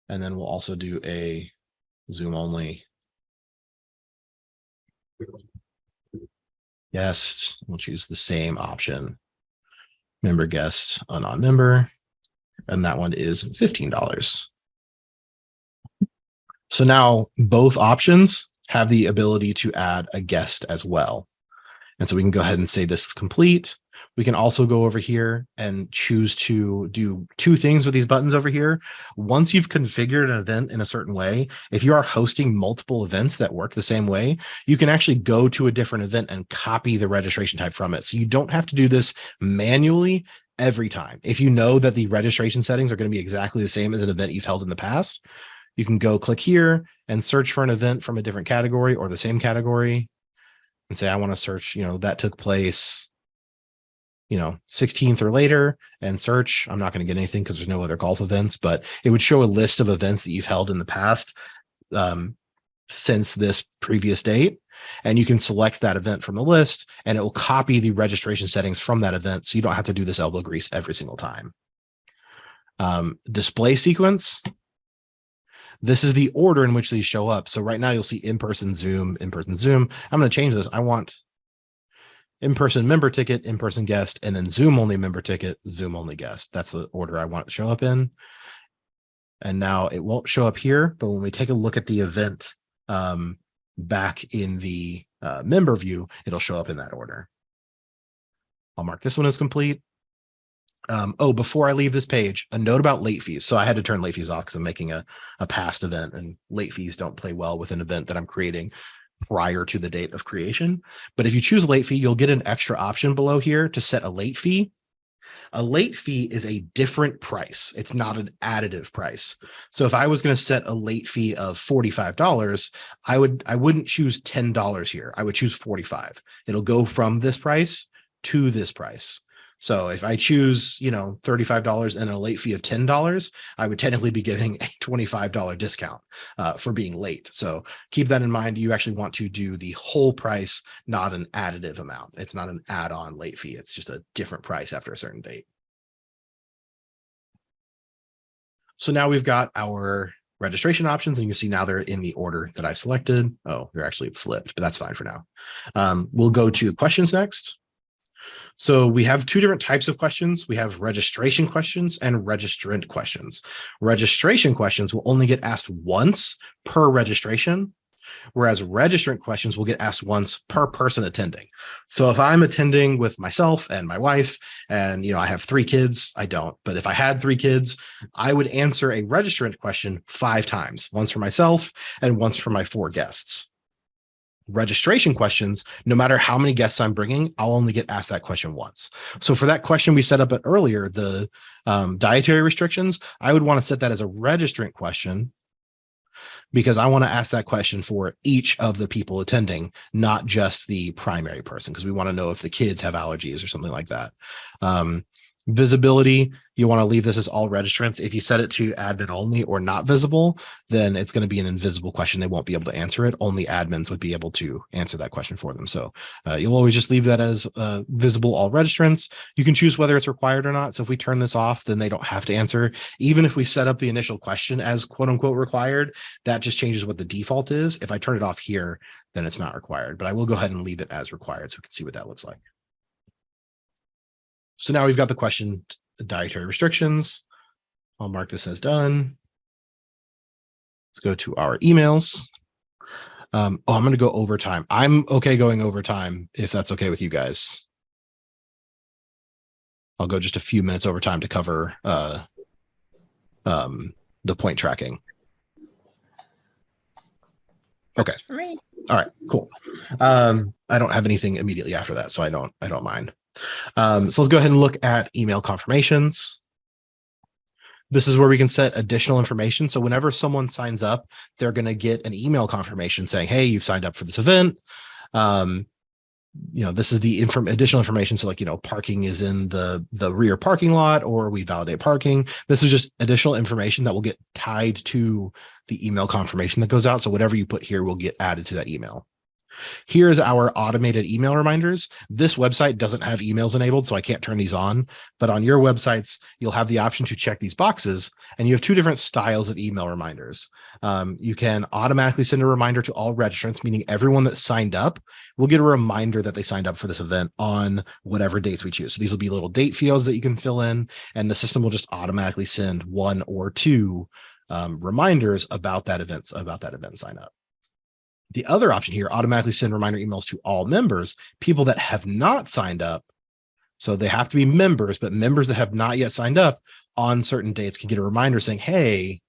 And then we'll also do a Zoom only guest. We'll choose the same option. Member guest, a non-member. And that one is $15. So now both options have the ability to add a guest as well. And so we can go ahead and say this is complete. We can also go over here and choose to do two things with these buttons over here. Once you've configured an event in a certain way, if you are hosting multiple events that work the same way, you can actually go to a different event and copy the registration type from it. So you don't have to do this manually every time. If you know that the registration settings are going to be exactly the same as an event you've held in the past, you can go click here and search for an event from a different category or the same category. and say, I want to search, that took place, 16th or later, and search. I'm not going to get anything because there's no other golf events, but it would show a list of events that you've held in the past since this previous date. And you can select that event from the list, and it will copy the registration settings from that event. So you don't have to do this elbow grease every single time. Display sequence. This is the order in which these show up. So right now you'll see in-person Zoom, in-person Zoom. I'm going to change this. I want in-person member ticket, in-person guest, and then Zoom only member ticket, Zoom only guest. That's the order I want to show up in. And now it won't show up here, but when we take a look at the event back in the member view, it'll show up in that order. I'll mark this one as complete. Before I leave this page, a note about late fees. So I had to turn late fees off because I'm making a past event, and late fees don't play well with an event that I'm creating prior to the date of creation. But if you choose a late fee, you'll get an extra option below here to set a late fee. A late fee is a different price. It's not an additive price. So if I was going to set a late fee of $45, I wouldn't choose $10 here. I would choose $45. It'll go from this price to this price. So if I choose, $35 and a late fee of $10, I would technically be giving a $25 discount for being late. So keep that in mind. You actually want to do the whole price, not an additive amount. It's not an add-on late fee. It's just a different price after a certain date. So now we've got our registration options, and you can see now they're in the order that I selected. Oh, they're actually flipped, but that's fine for now. We'll go to questions next. So we have two different types of questions. We have registration questions and registrant questions. Registration questions will only get asked once per registration, whereas registrant questions will get asked once per person attending. So if I'm attending with myself and my wife, and I have 3 kids, I don't, but if I had 3 kids, I would answer a registrant question 5 times, once for myself and once for my 4 guests. Registration questions, no matter how many guests I'm bringing, I'll only get asked that question once. So for that question we set up earlier, the dietary restrictions, I would want to set that as a registrant question, because I want to ask that question for each of the people attending, not just the primary person, because we want to know if the kids have allergies or something like that. Visibility, you want to leave this as all registrants. If you set it to admin only or not visible, then it's going to be an invisible question. They won't be able to answer it. Only admins would be able to answer that question for them. So you'll always just leave that as visible all registrants. You can choose whether it's required or not. So if we turn this off, then they don't have to answer. Even if we set up the initial question as quote unquote required, that just changes what the default is. If I turn it off here, then it's not required, but I will go ahead and leave it as required so we can see what that looks like. So now we've got the question, dietary restrictions. I'll mark this as done. Let's go to our emails. I'm going to go overtime. I'm okay going overtime if that's okay with you guys. I'll go just a few minutes overtime to cover the point tracking. Okay. For me. All right, cool. I don't have anything immediately after that, so I don't mind. So let's go ahead and look at email confirmations. This is where we can set additional information. So whenever someone signs up, they're going to get an email confirmation saying, hey, you've signed up for this event. This is the additional information. So parking is in the rear parking lot, or we validate parking. This is just additional information that will get tied to the email confirmation that goes out. So whatever you put here will get added to that email. Here's our automated email reminders. This website doesn't have emails enabled, so I can't turn these on. But on your websites, you'll have the option to check these boxes, and you have 2 different styles of email reminders. You can automatically send a reminder to all registrants, meaning everyone that signed up will get a reminder that they signed up for this event on whatever dates we choose. So these will be little date fields that you can fill in, and the system will just automatically send 1 or 2 reminders about that event sign up. The other option here, automatically send reminder emails to all members, people that have not signed up. So they have to be members, but members that have not yet signed up on certain dates can get a reminder saying, hey,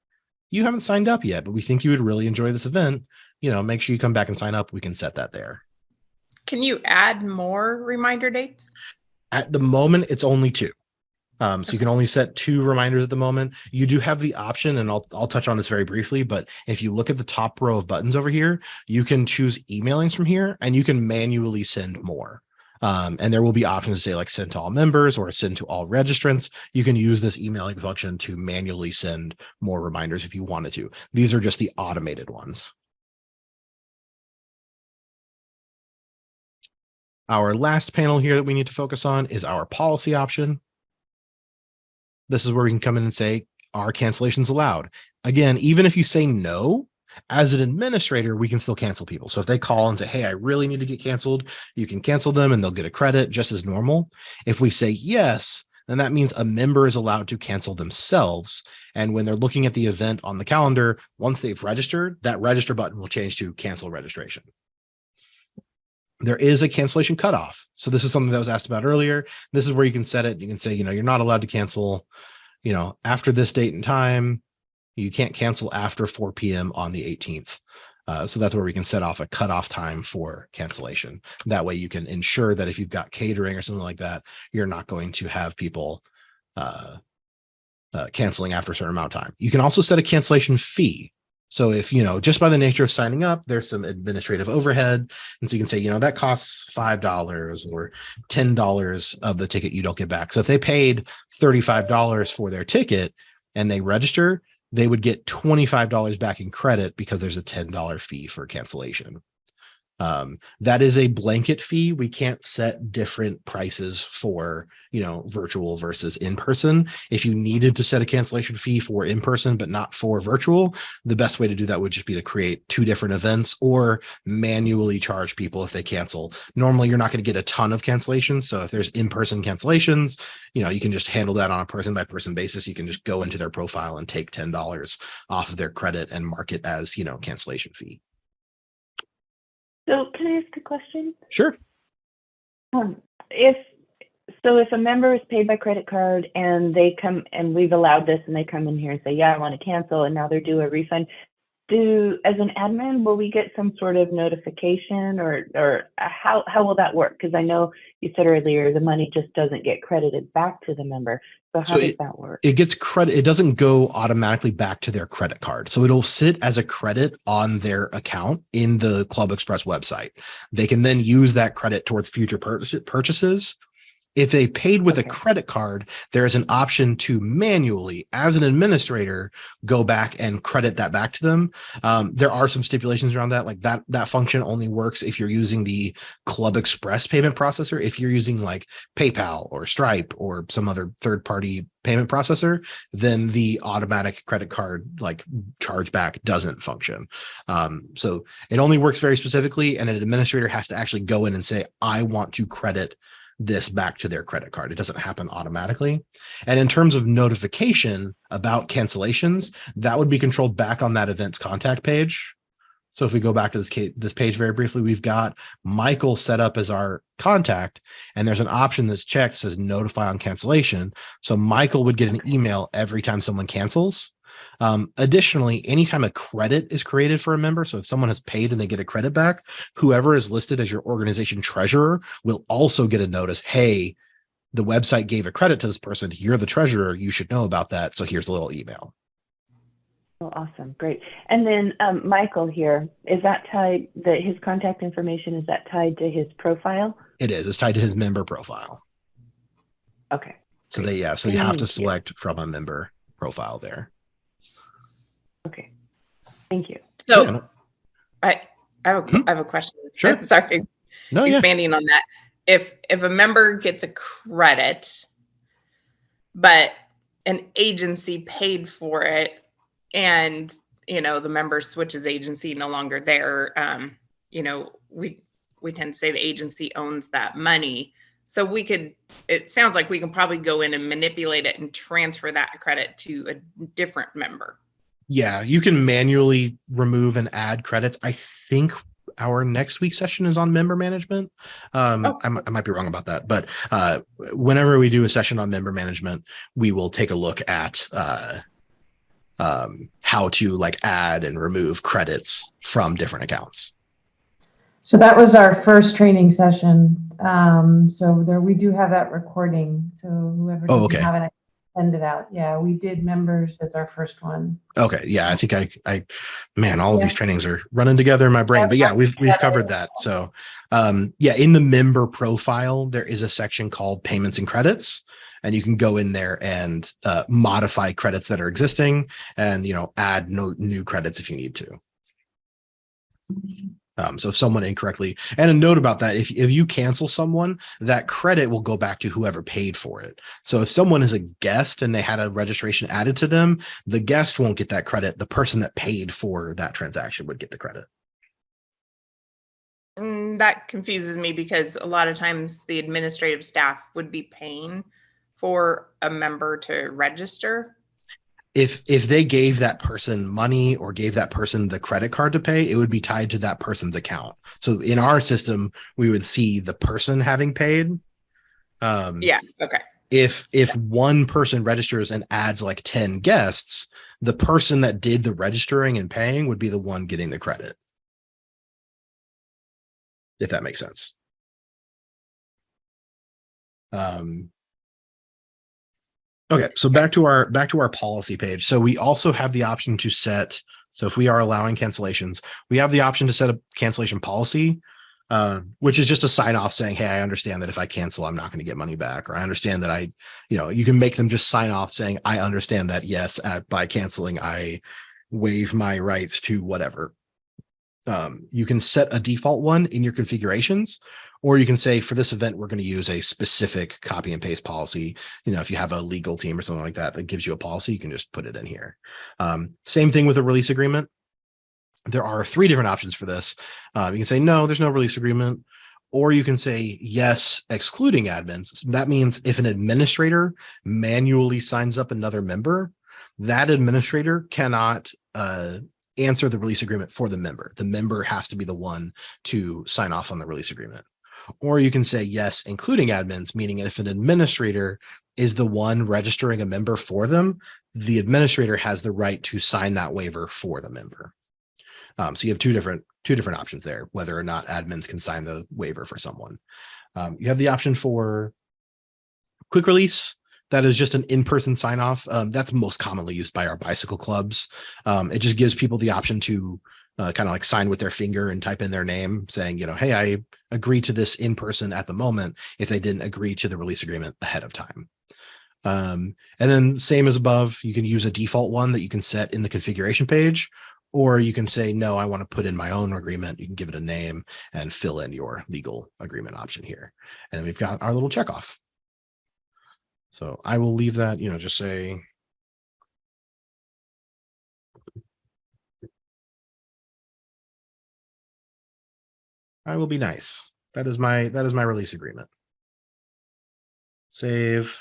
you haven't signed up yet, but we think you would really enjoy this event. Make sure you come back and sign up. We can set that there. Can you add more reminder dates? At the moment, it's only 2. So you can only set 2 reminders at the moment. You do have the option, and I'll touch on this very briefly, but if you look at the top row of buttons over here, you can choose emailings from here and you can manually send more. And there will be options to say like send to all members or send to all registrants. You can use this emailing function to manually send more reminders if you wanted to. These are just the automated ones. Our last panel here that we need to focus on is our policy option. This is where we can come in and say, are cancellations allowed? Again, even if you say no, as an administrator, we can still cancel people. So if they call and say, hey, I really need to get canceled, you can cancel them and they'll get a credit just as normal. If we say yes, then that means a member is allowed to cancel themselves. And when they're looking at the event on the calendar, once they've registered, that register button will change to cancel registration. There is a cancellation cutoff. So this is something that was asked about earlier. This is where you can set it. You can say, you're not allowed to cancel, after this date and time. You can't cancel after 4 p.m. on the 18th. So that's where we can set off a cutoff time for cancellation. That way you can ensure that if you've got catering or something like that, you're not going to have people canceling after a certain amount of time. You can also set a cancellation fee. So if, just by the nature of signing up, there's some administrative overhead. And so you can say, that costs $5 or $10 of the ticket you don't get back. So if they paid $35 for their ticket and they register, they would get $25 back in credit because there's a $10 fee for cancellation. That is a blanket fee. We can't set different prices for, virtual versus in-person. If you needed to set a cancellation fee for in-person, but not for virtual, the best way to do that would just be to create 2 different events or manually charge people if they cancel. Normally, you're not going to get a ton of cancellations. So if there's in-person cancellations, you can just handle that on a person by person basis. You can just go into their profile and take $10 off of their credit and mark it as, cancellation fee. So can I ask a question? Sure. If a member is paid by credit card and they come and we've allowed this and they come in here and say, yeah, I want to cancel, and now they're due a refund, as an admin, will we get some sort of notification or how will that work? Because I know you said earlier the money just doesn't get credited back to the member. So how does that work? It gets credit. It doesn't go automatically back to their credit card. So it'll sit as a credit on their account in the ClubExpress website. They can then use that credit towards future purchases. If they paid with a credit card, there is an option to manually, as an administrator, go back and credit that back to them. There are some stipulations around that. Like that function only works if you're using the ClubExpress payment processor. If you're using like PayPal or Stripe or some other third-party payment processor, then the automatic credit card like chargeback doesn't function. So it only works very specifically, and an administrator has to actually go in and say, I want to credit this back to their credit card. It doesn't happen automatically. And in terms of notification about cancellations, that would be controlled back on that event's contact page. So if we go back to this page very briefly, we've got Michael set up as our contact, and there's an option that's checked, says notify on cancellation. So Michael would get an email every time someone cancels. Additionally, anytime a credit is created for a member, so if someone has paid and they get a credit back, whoever is listed as your organization treasurer will also get a notice. Hey, the website gave a credit to this person. You're the treasurer. You should know about that. So here's a little email. Oh, awesome. Great. And then Michael here, is that tied, his contact information, is that tied to his profile? It is. It's tied to his member profile. Okay. So you have to select from a member profile there. Okay, thank you. So I have a question. Sure. Sorry. Expanding on that. If a member gets a credit, but an agency paid for it, and the member switches agency, no longer there, we tend to say the agency owns that money. So it sounds like we can probably go in and manipulate it and transfer that credit to a different member. Yeah, you can manually remove and add credits. I think our next week's session is on member management. I might be wrong about that, but whenever we do a session on member management, we will take a look at how to add and remove credits from different accounts. So that was our first training session. So there, we do have that recording. So whoever Oh, doesn't okay. have it, I can send it out. Yeah, we did members as our first one. Okay. Yeah. I think man, all of these trainings are running together in my brain, but yeah, we've covered that. So, yeah, in the member profile, there is a section called payments and credits, and you can go in there and modify credits that are existing and, add new credits if you need to. So if someone incorrectly, and a note about that, if you cancel someone, that credit will go back to whoever paid for it. So if someone is a guest and they had a registration added to them, the guest won't get that credit. The person that paid for that transaction would get the credit. That confuses me because a lot of times the administrative staff would be paying for a member to register. If they gave that person money or gave that person the credit card to pay, it would be tied to that person's account. So in our system, we would see the person having paid. Yeah. Okay. If one person registers and adds like 10 guests, the person that did the registering and paying would be the one getting the credit. If that makes sense. Okay, so back to our policy page. So we also have the option to set. So if we are allowing cancellations, we have the option to set a cancellation policy, which is just a sign off saying, "Hey, I understand that if I cancel, I'm not going to get money back," or I understand that you can make them just sign off saying, "I understand that yes, by canceling, I waive my rights to whatever." You can set a default one in your configurations, or you can say for this event, we're going to use a specific copy and paste policy. If you have a legal team or something like that, that gives you a policy, you can just put it in here. Same thing with a release agreement. There are 3 different options for this. You can say, no, there's no release agreement, or you can say yes, excluding admins. That means if an administrator manually signs up another member, that administrator cannot answer the release agreement for the member. The member has to be the one to sign off on the release agreement. Or you can say yes, including admins, meaning if an administrator is the one registering a member for them, the administrator has the right to sign that waiver for the member. So you have two different options there, whether or not admins can sign the waiver for someone. You have the option for quick release. That is just an in-person sign off. That's most commonly used by our bicycle clubs. It just gives people the option to kind of like sign with their finger and type in their name saying, hey, I agree to this in person at the moment, if they didn't agree to the release agreement ahead of time. And then same as above, you can use a default one that you can set in the configuration page, or you can say, no, I want to put in my own agreement. You can give it a name and fill in your legal agreement option here. And then we've got our little checkoff. So I will leave that, just say, I will be nice. That is my release agreement. Save.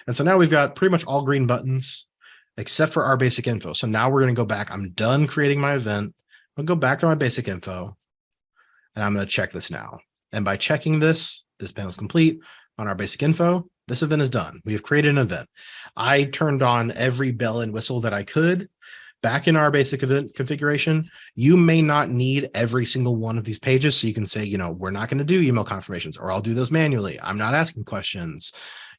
And so now we've got pretty much all green buttons except for our basic info. So now we're going to go back. I'm done creating my event. I'll go back to my basic info and I'm going to check this now. And by checking this panel is complete on our basic info. This event is done. We have created an event. I turned on every bell and whistle that I could. Back in our basic event configuration, you may not need every single one of these pages. So you can say, we're not going to do email confirmations, or I'll do those manually. I'm not asking questions.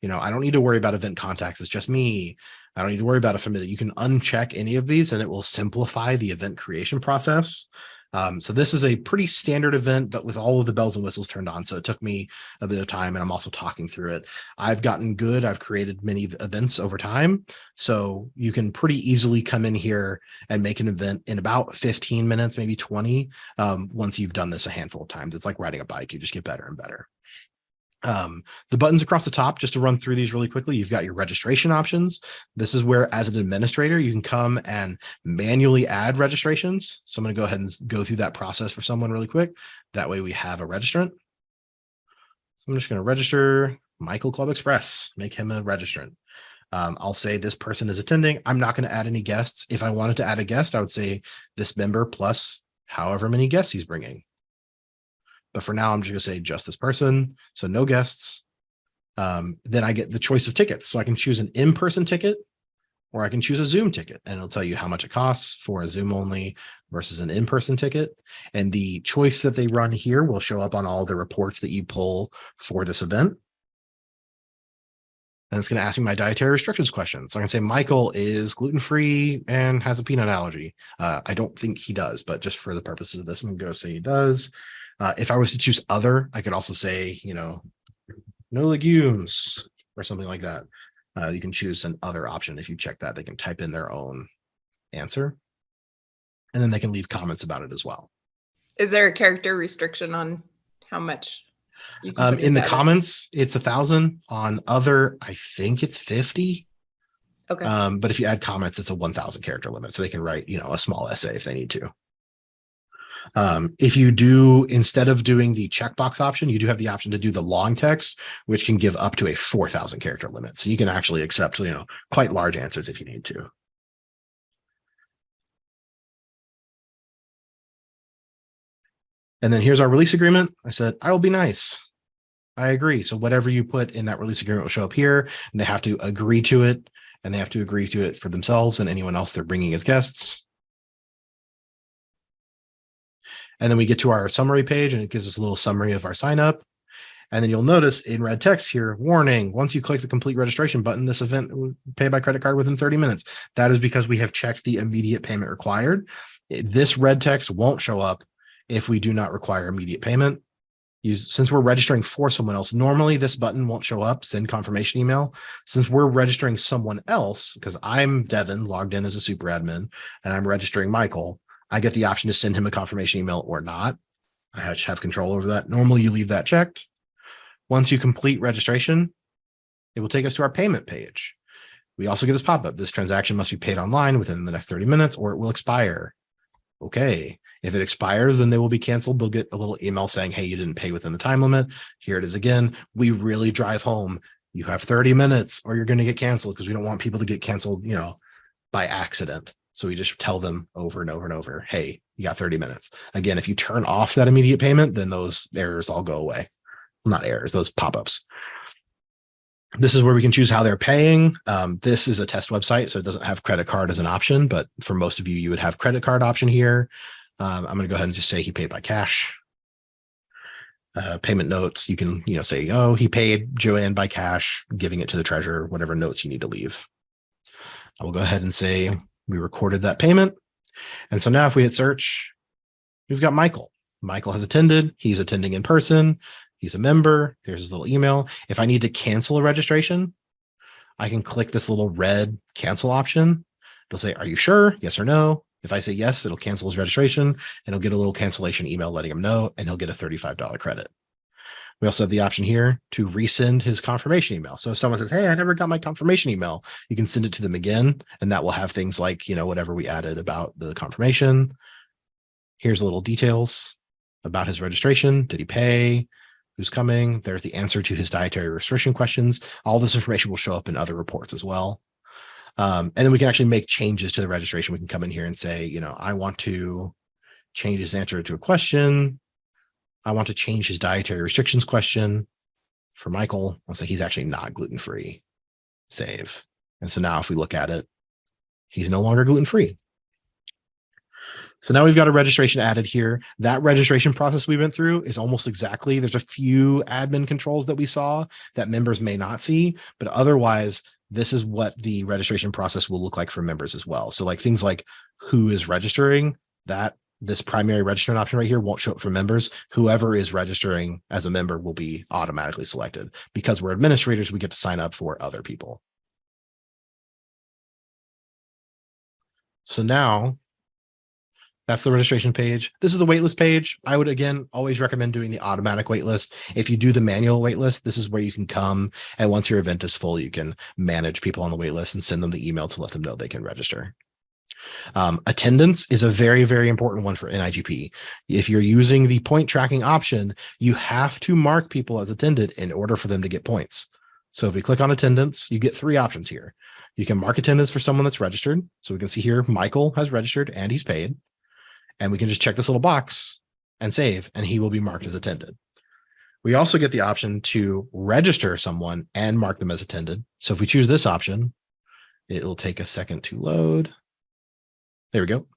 I don't need to worry about event contacts. It's just me. I don't need to worry about a familiar. You can uncheck any of these and it will simplify the event creation process. So this is a pretty standard event, but with all of the bells and whistles turned on. So it took me a bit of time and I'm also talking through it. I've gotten good. I've created many events over time. So you can pretty easily come in here and make an event in about 15 minutes, maybe 20. Once you've done this a handful of times, it's like riding a bike. You just get better and better. The buttons across the top, just to run through these really quickly, you've got your registration options. This is where, as an administrator, you can come and manually add registrations. So I'm going to go ahead and go through that process for someone really quick. That way we have a registrant. So I'm just going to register Michael ClubExpress, make him a registrant. I'll say this person is attending. I'm not going to add any guests. If I wanted to add a guest, I would say this member plus however many guests he's bringing. But for now, I'm just going to say just this person. So no guests. Then I get the choice of tickets. So I can choose an in-person ticket or I can choose a Zoom ticket and it'll tell you how much it costs for a Zoom only versus an in-person ticket. And the choice that they run here will show up on all the reports that you pull for this event. And it's going to ask me my dietary restrictions question. So I can say Michael is gluten-free and has a peanut allergy. I don't think he does, but just for the purposes of this, I'm going to go say he does. If I was to choose other, I could also say, no legumes or something like that. You can choose an other option. If you check that, they can type in their own answer. And then they can leave comments about it as well. Is there a character restriction on how much? You can put In the data? comments, it's 1,000. On other, I think it's 50. Okay. But if you add comments, it's a 1,000 character limit. So they can write, a small essay if they need to. If you do, instead of doing the checkbox option, you do have the option to do the long text, which can give up to a 4,000 character limit. So you can actually accept, quite large answers if you need to. And then here's our release agreement. I said, I will be nice. I agree. So whatever you put in that release agreement will show up here, and they have to agree to it, and they have to agree to it for themselves and anyone else they're bringing as guests. And then we get to our summary page, and it gives us a little summary of our sign up. And then you'll notice in red text here, warning, once you click the complete registration button, this event will pay by credit card within 30 minutes. That is because we have checked the immediate payment required. This red text won't show up if we do not require immediate payment. Since we're registering for someone else, normally this button won't show up, send confirmation email. Since we're registering someone else, because I'm Devin logged in as a super admin and I'm registering Michael, I get the option to send him a confirmation email or not. I have control over that. Normally you leave that checked. Once you complete registration, it will take us to our payment page. We also get this pop-up. This transaction must be paid online within the next 30 minutes or it will expire. Okay. If it expires, then they will be canceled. They'll get a little email saying, hey, you didn't pay within the time limit. Here it is again. We really drive home. You have 30 minutes or you're going to get canceled because we don't want people to get canceled, by accident. So we just tell them over and over and over, hey, you got 30 minutes. Again, if you turn off that immediate payment, then those errors all go away. Well, not errors, those pop-ups. This is where we can choose how they're paying. This is a test website, so it doesn't have credit card as an option, but for most of you, you would have credit card option here. I'm going to go ahead and just say he paid by cash. Payment notes, you can, say, oh, he paid Joanne by cash, giving it to the treasurer, whatever notes you need to leave. I will go ahead and say we recorded that payment. And so now if we hit search, we've got Michael. Michael has attended. He's attending in person. He's a member. There's his little email. If I need to cancel a registration, I can click this little red cancel option. It'll say, are you sure? Yes or no. If I say yes, it'll cancel his registration and he'll get a little cancellation email letting him know, and he'll get a $35 credit. We also have the option here to resend his confirmation email. So if someone says, hey, I never got my confirmation email, you can send it to them again. And that will have things like, whatever we added about the confirmation. Here's a little details about his registration. Did he pay? Who's coming? There's the answer to his dietary restriction questions. All this information will show up in other reports as well. And then we can actually make changes to the registration. We can come in here and say, I want to change his answer to a question. I want to change his dietary restrictions question for Michael. I'll say he's actually not gluten-free. Save. And so now if we look at it, he's no longer gluten-free. So now we've got a registration added here. That registration process we went through is almost exactly, there's a few admin controls that we saw that members may not see, but otherwise, this is what the registration process will look like for members as well. So like things like who is registering, that this primary registrant option right here won't show up for members. Whoever is registering as a member will be automatically selected. Because we're administrators, we get to sign up for other people. So now that's the registration page. This is the waitlist page. I would, again, always recommend doing the automatic waitlist. If you do the manual waitlist, this is where you can come. And once your event is full, you can manage people on the waitlist and send them the email to let them know they can register. Attendance is a very, very important one for NIGP. If you're using the point tracking option, you have to mark people as attended in order for them to get points. So if we click on attendance, you get three options here. You can mark attendance for someone that's registered. So we can see here, Michael has registered and he's paid. And we can just check this little box and save, and he will be marked as attended. We also get the option to register someone and mark them as attended. So if we choose this option, It'll take a second to load. There we go.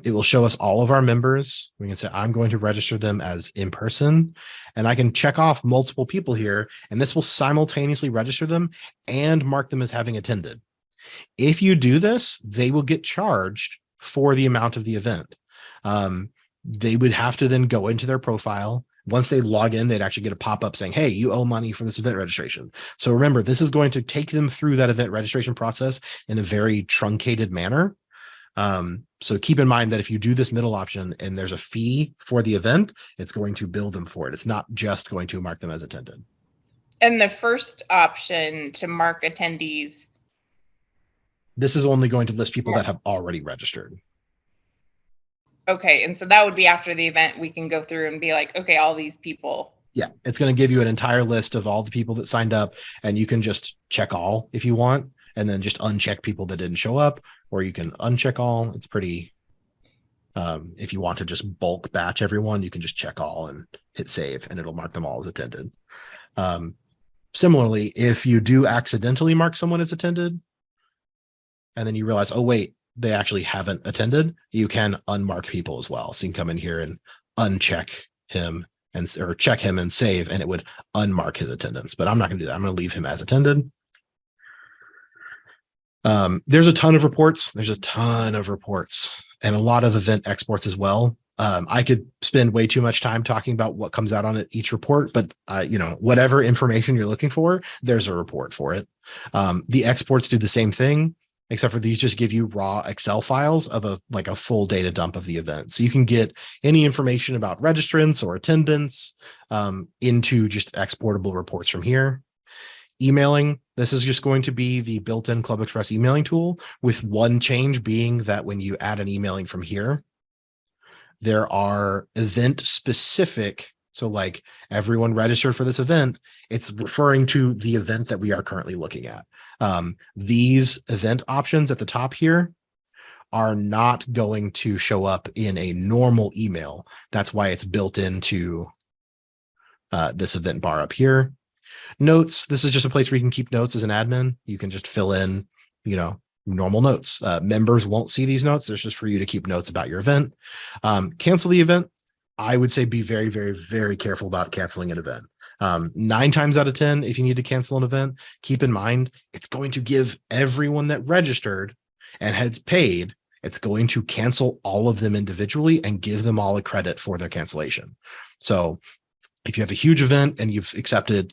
It will show us all of our members. We can say, I'm going to register them as in person, and I can check off multiple people here, and this will simultaneously register them and mark them as having attended. If you do this, they will get charged for the amount of the event. They would have to then go into their profile. Once they log in, they'd actually get a pop-up saying, hey, you owe money for this event registration. So remember, this is going to take them through that event registration process in a very truncated manner. So keep in mind that if you do this middle option and there's a fee for the event, it's going to bill them for it. It's not just going to mark them as attended. And the first option to mark attendees. This is only going to list people that have already registered. Okay. And so that would be after the event, we can go through and be like, okay, all these people. Yeah, it's going to give you an entire list of all the people that signed up, and you can just check all if you want, and then just uncheck people that didn't show up, or you can uncheck all. It's pretty, if you want to just bulk batch everyone, you can just check all and hit save, and it'll mark them all as attended. Similarly, if you do accidentally mark someone as attended, and then you realize, oh, wait, they actually haven't attended, you can unmark people as well. So you can come in here and uncheck him or check him and save, and it would unmark his attendance. But I'm not going to do that. I'm going to leave him as attended. There's a ton of reports. And a lot of event exports as well. I could spend way too much time talking about what comes out on each report, but whatever information you're looking for, there's a report for it. The exports do the same thing, except for these just give you raw Excel files of a full data dump of the event. So you can get any information about registrants or attendance into just exportable reports from here. Emailing, this is just going to be the built-in ClubExpress emailing tool, with one change being that when you add an emailing from here, there are event specific. So like everyone registered for this event, it's referring to the event that we are currently looking at. These event options at the top here are not going to show up in a normal email. That's why it's built into this event bar up here. Notes, this is just a place where you can keep notes as an admin. You can just fill in, normal notes. Members won't see these notes. There's just for you to keep notes about your event. Cancel the event. I would say be very, very, very careful about canceling an event. 9 times out of 10, if you need to cancel an event, keep in mind, it's going to give everyone that registered and had paid, it's going to cancel all of them individually and give them all a credit for their cancellation. So if you have a huge event and you've accepted,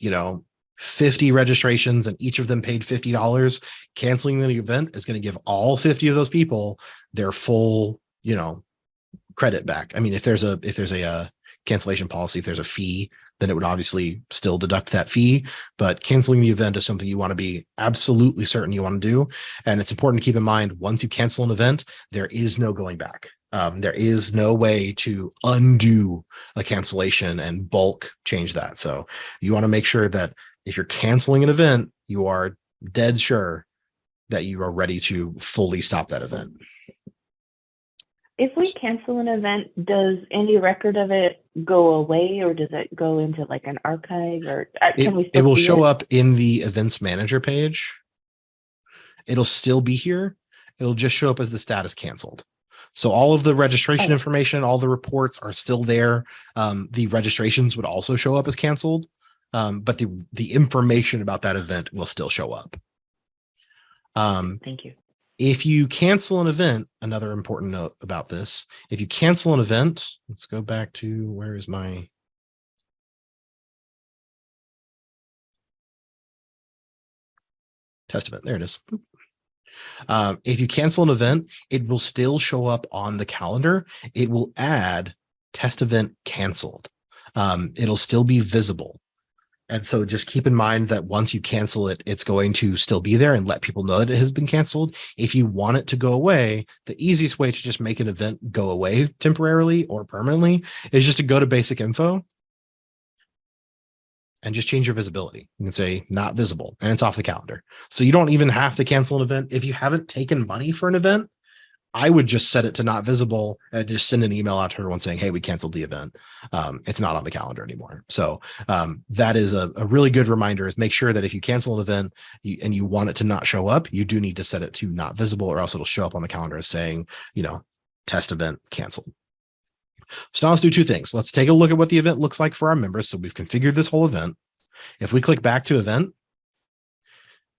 50 registrations and each of them paid $50, canceling the event is going to give all 50 of those people their full, credit back. I mean, if there's a cancellation policy, if there's a fee, then it would obviously still deduct that fee, but canceling the event is something you want to be absolutely certain you want to do. And it's important to keep in mind, once you cancel an event, there is no going back. There is no way to undo a cancellation and bulk change that. So you want to make sure that if you're canceling an event, you are dead sure that you are ready to fully stop that event. If we cancel an event, does any record of it go away, or does it go into like an archive, or can we still it will see show up in the events manager page. It'll still be here. It'll just show up as the status canceled. So all of the registration information, all the reports are still there. The registrations would also show up as canceled, but the information about that event will still show up. Thank you. If you cancel an event, another important note about this, if you cancel an event, let's go back to, where is my test event? There it is. If you cancel an event, it will still show up on the calendar. It will add test event canceled. It'll still be visible. And so just keep in mind that once you cancel it, it's going to still be there and let people know that it has been canceled. If you want it to go away, the easiest way to just make an event go away temporarily or permanently is just to go to basic info and just change your visibility. You can say not visible and it's off the calendar. So you don't even have to cancel an event. If you haven't taken money for an event, I would just set it to not visible and just send an email out to everyone saying, hey, we canceled the event. It's not on the calendar anymore. So that is a really good reminder, is make sure that if you cancel an event and you want it to not show up, you do need to set it to not visible, or else it'll show up on the calendar as saying, test event canceled. So now let's do two things. Let's take a look at what the event looks like for our members. So we've configured this whole event. If we click back to event,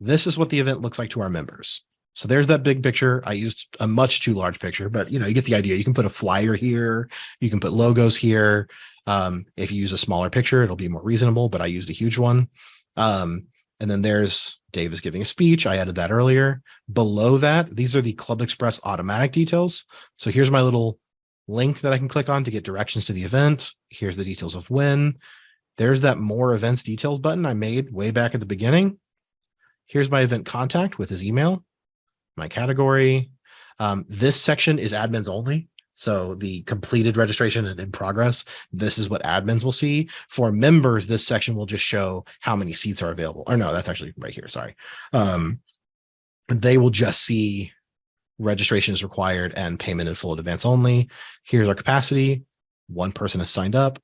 this is what the event looks like to our members. So there's that big picture. I used a much too large picture, but you get the idea. You can put a flyer here. You can put logos here. If you use a smaller picture, it'll be more reasonable, but I used a huge one. And then there's Dave is giving a speech. I added that earlier. Below that, these are the ClubExpress automatic details. So here's my little link that I can click on to get directions to the event. Here's the details of when. There's that more events details button I made way back at the beginning. Here's my event contact with his email. My category. This section is admins only. So the completed registration and in progress, this is what admins will see. For members, this section will just show how many seats are available. Or no, that's actually right here. Sorry. They will just see registration is required and payment in full advance only. Here's our capacity. One person has signed up.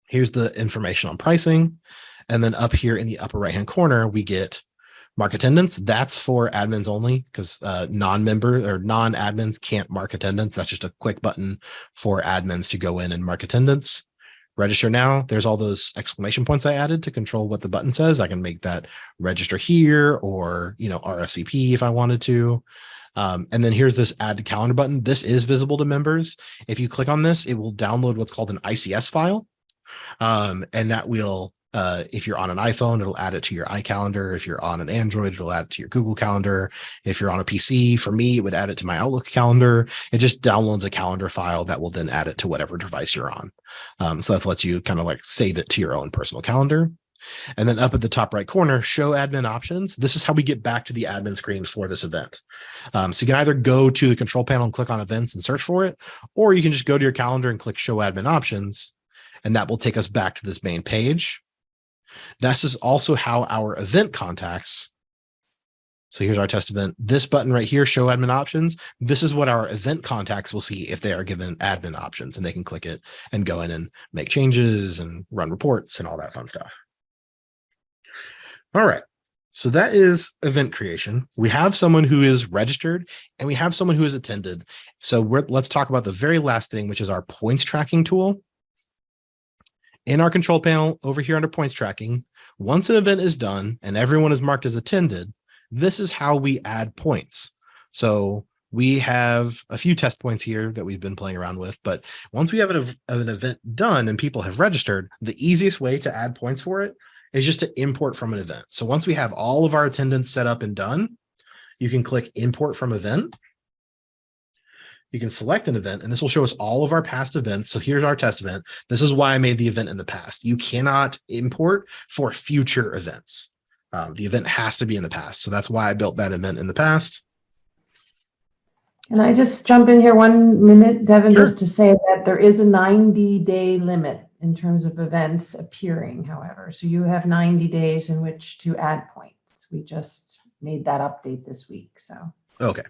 Here's the information on pricing. And then up here in the upper right-hand corner, we get mark attendance. That's for admins only, because non-member or non-admins can't mark attendance. That's just a quick button for admins to go in and mark attendance. Register now. There's all those exclamation points I added to control what the button says. I can make that register here, or RSVP if I wanted to. And then here's this add to calendar button. This is visible to members. If you click on this, it will download what's called an ICS file. And that will, if you're on an iPhone, it'll add it to your iCalendar. If you're on an Android, it'll add it to your Google Calendar. If you're on a PC, for me, it would add it to my Outlook calendar. It just downloads a calendar file that will then add it to whatever device you're on. So that lets you kind of like save it to your own personal calendar. And then up at the top right corner, show admin options. This is how we get back to the admin screen for this event. So you can either go to the control panel and click on events and search for it, or you can just go to your calendar and click show admin options. And that will take us back to this main page. This is also how our event contacts. So here's our test event. This button right here, show admin options. This is what our event contacts will see if they are given admin options, and they can click it and go in and make changes and run reports and all that fun stuff. All right. So that is event creation. We have someone who is registered and we have someone who has attended. So let's talk about the very last thing, which is our points tracking tool. In our control panel over here under points tracking, once an event is done and everyone is marked as attended, this is how we add points. So we have a few test points here that we've been playing around with, but once we have an event done and people have registered, the easiest way to add points for it is just to import from an event. So once we have all of our attendance set up and done, you can click import from event. You can select an event, and this will show us all of our past events. So here's our test event. This is why I made the event in the past. You cannot import for future events. The event has to be in the past. So that's why I built that event in the past. Can I just jump in here 1 minute, Devin, Sure. just to say that there is a 90-day limit in terms of events appearing, however. So you have 90 days in which to add points. We just made that update this week. So Okay.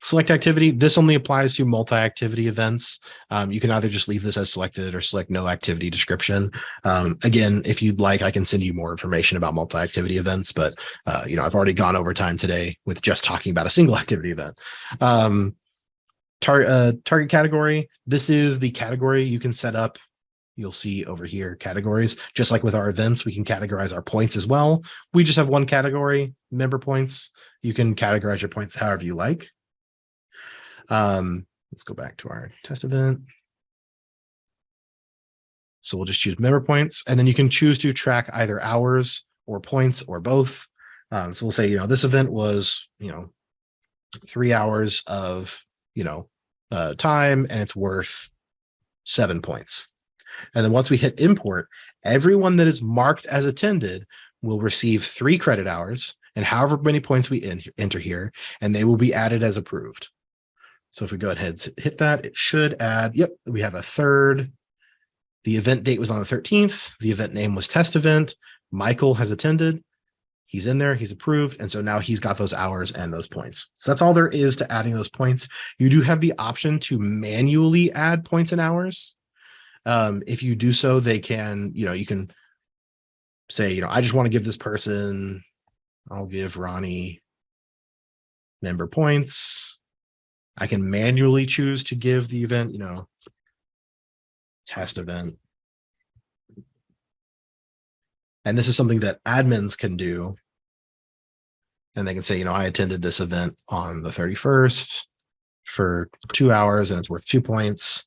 Select activity. This only applies to multi-activity events. You can either just leave this as selected or select no activity description. Again, if you'd like, I can send you more information about multi-activity events, but I've already gone over time today with just talking about a single activity event. Target category. This is the category you can set up. You'll see over here categories. Just like with our events, we can categorize our points as well. We just have one category, member points. You can categorize your points however you like. Let's go back to our test event. So we'll just choose member points, and then you can choose to track either hours or points or both. So we'll say, this event was, 3 hours of, time, and it's worth 7 points. And then once we hit import, everyone that is marked as attended will receive 3 credit hours and however many points we enter here, and they will be added as approved. So if we go ahead and hit that, it should add, yep, we have a third. The event date was on the 13th. The event name was test event. Michael has attended. He's in there, he's approved. And so now he's got those hours and those points. So that's all there is to adding those points. You do have the option to manually add points and hours. If you do so, they can, you can say, I just want to give this person, I'll give Ronnie member points. I can manually choose to give the event, test event. And this is something that admins can do. And they can say, I attended this event on the 31st for 2 hours and it's worth 2 points.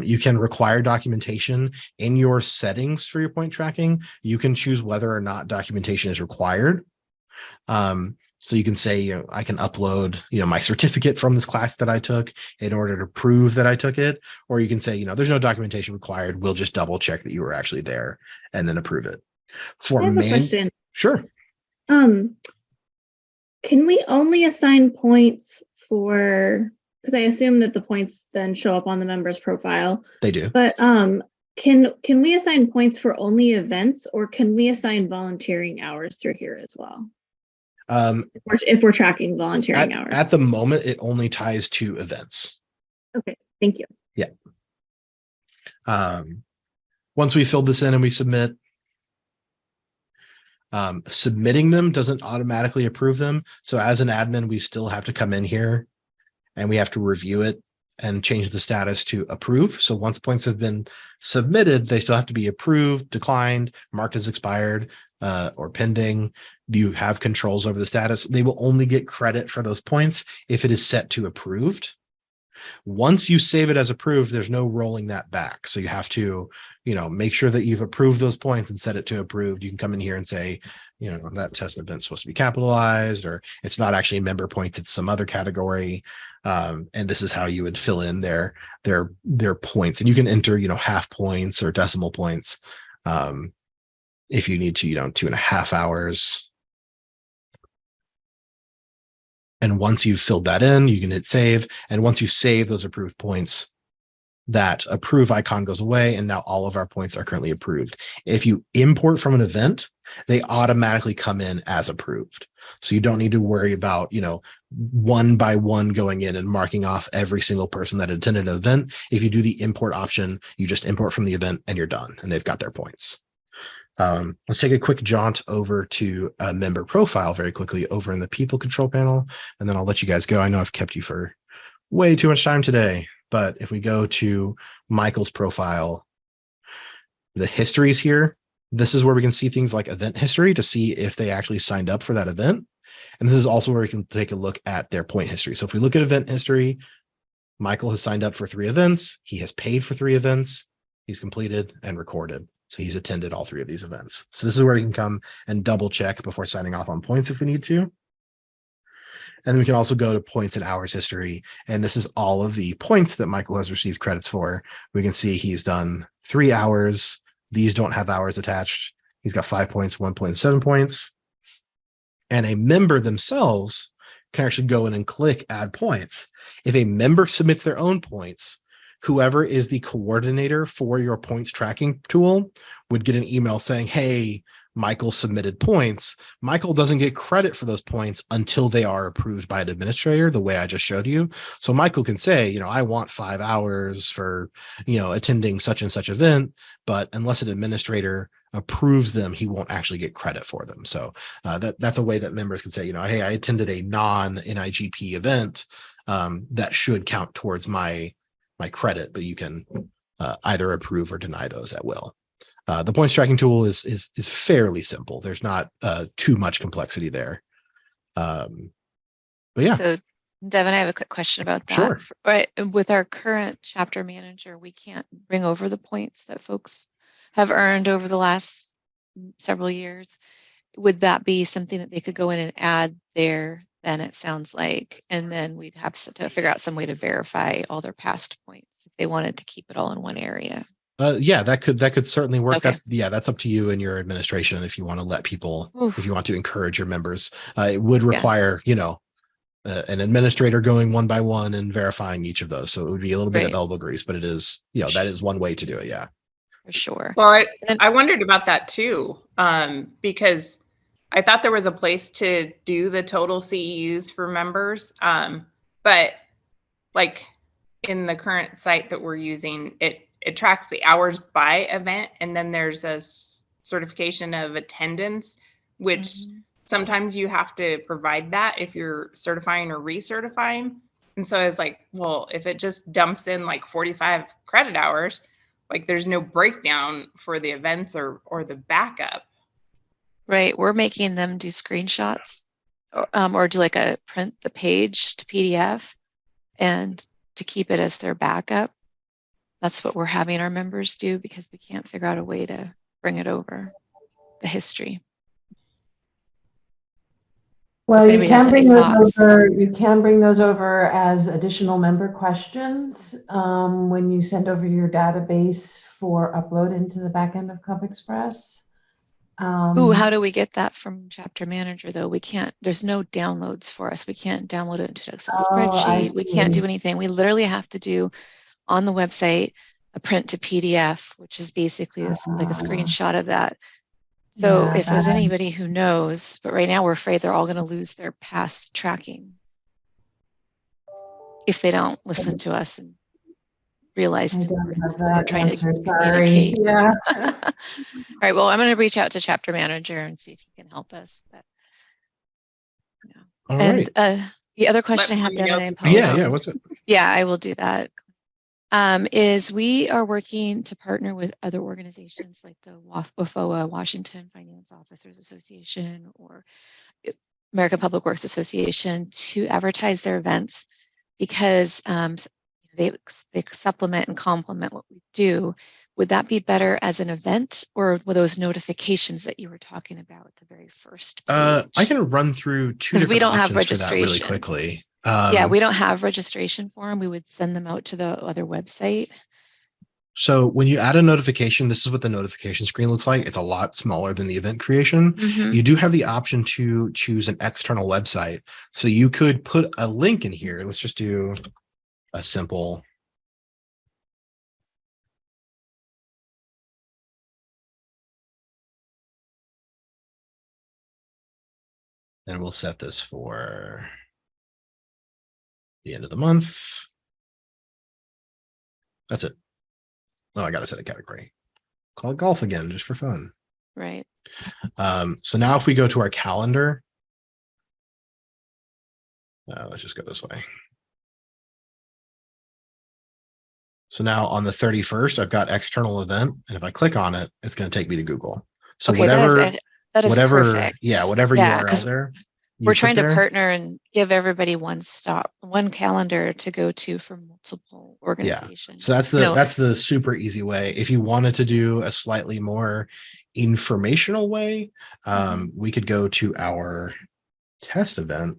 You can require documentation in your settings for your point tracking. You can choose whether or not documentation is required. So you can say, I can upload, my certificate from this class that I took in order to prove that I took it. Or you can say, there's no documentation required. We'll just double check that you were actually there and then approve it. I have a question. Sure. Can we only assign points for, because I assume that the points then show up on the member's profile. They do. But can we assign points for only events, or can we assign volunteering hours through here as well? If we're tracking volunteering hours. At the moment, it only ties to events. Okay, thank you. Yeah. Once we fill this in and we submit, submitting them doesn't automatically approve them. So as an admin, we still have to come in here and we have to review it and change the status to approve. So once points have been submitted, they still have to be approved, declined, marked as expired, or pending. You have controls over the status. They will only get credit for those points if it is set to approved. Once you save it as approved, there's no rolling that back. So you have to, make sure that you've approved those points and set it to approved. You can come in here and say, that test event's supposed to be capitalized, or it's not actually member points, it's some other category. And this is how you would fill in their points. And you can enter, half points or decimal points. If you need to, 2.5 hours. And once you've filled that in, you can hit save. And once you save those approved points, that approve icon goes away. And now all of our points are currently approved. If you import from an event, they automatically come in as approved. So you don't need to worry about, one by one going in and marking off every single person that attended an event. If you do the import option, you just import from the event and you're done. And they've got their points. Let's take a quick jaunt over to a member profile very quickly over in the people control panel, and then I'll let you guys go. I know I've kept you for way too much time today, but if we go to Michael's profile, the histories here, this is where we can see things like event history to see if they actually signed up for that event. And this is also where we can take a look at their point history. So if we look at event history, Michael has signed up for 3 events. He has paid for 3 events. He's completed and recorded. So he's attended all 3 of these events. So this is where we can come and double check before signing off on points if we need to. And then we can also go to points and hours history. And this is all of the points that Michael has received credits for. We can see he's done 3 hours. These don't have hours attached. He's got 5 points, 1.7 points. And a member themselves can actually go in and click add points. If a member submits their own points, whoever is the coordinator for your points tracking tool would get an email saying, hey, Michael submitted points. Michael doesn't get credit for those points until they are approved by an administrator, the way I just showed you. So Michael can say, I want 5 hours for, attending such and such event, but unless an administrator approves them, he won't actually get credit for them. So that's a way that members can say, hey, I attended a non-NIGP event that should count towards my credit, but you can either approve or deny those at will. The points tracking tool is fairly simple. There's not too much complexity there. But yeah. So Devin, I have a quick question about that. Sure. Right. With our current chapter manager, we can't bring over the points that folks have earned over the last several years. Would that be something that they could go in and add there? Then it sounds like, and then we'd have to figure out some way to verify all their past points if they wanted to keep it all in one area. Yeah, that could certainly work. Okay. That's up to you and your administration if you want to let people, if you want to encourage your members. It would require, an administrator going one by one and verifying each of those. So it would be a little bit of elbow grease, but it is, that is one way to do it. Yeah, for sure. Well, I wondered about that too, because I thought there was a place to do the total CEUs for members. But like in the current site that we're using, it tracks the hours by event. And then there's a certification of attendance, which sometimes you have to provide that if you're certifying or recertifying. And so I was like, well, if it just dumps in like 45 credit hours, like there's no breakdown for the events or the backup. Right. We're making them do screenshots or do like a print the page to PDF and to keep it as their backup. That's what we're having our members do because we can't figure out a way to bring it over, the history. Well, you can bring those over. You can bring those over as additional member questions when you send over your database for upload into the back end of ClubExpress. Ooh, how do we get that from Chapter Manager though? We can't. There's no downloads for us. We can't download it into an Excel spreadsheet. We can't do anything. We literally have to do on the website a print to PDF, which is basically like a screenshot of that. So if there's anybody who knows, but right now we're afraid they're all going to lose their past tracking if they don't listen to us and realize we're trying to communicate. Yeah. All right. Well, I'm going to reach out to Chapter Manager and see if he can help us. But, yeah. All and right. the other question I have, Devin, I apologize. Yeah. What's it? Yeah, I will do that. Is we are working to partner with other organizations like the WFOA, Washington Finance Officers Association, or American Public Works Association to advertise their events because they supplement and complement what we do. Would that be better as an event or with those notifications that you were talking about at the very first page? I can run through two different we don't options have registration for that really quickly. Yeah, we don't have registration for them. We would send them out to the other website. So when you add a notification, this is what the notification screen looks like. It's a lot smaller than the event creation. You do have the option to choose an external website. So you could put a link in here. Let's just do a simple. And we'll set this for the end of the month. That's it. Oh, I got to set a category. Call it golf again, just for fun. Right. So now if we go to our calendar, let's just go this way. So now on the 31st, I've got external event. And if I click on it, it's going to take me to Google. So okay, whatever, that is perfect. Yeah, whatever URL there. We're trying to partner and give everybody one calendar to go to for multiple organizations. Yeah. So that's the super easy way. If you wanted to do a slightly more informational way, we could go to our test event.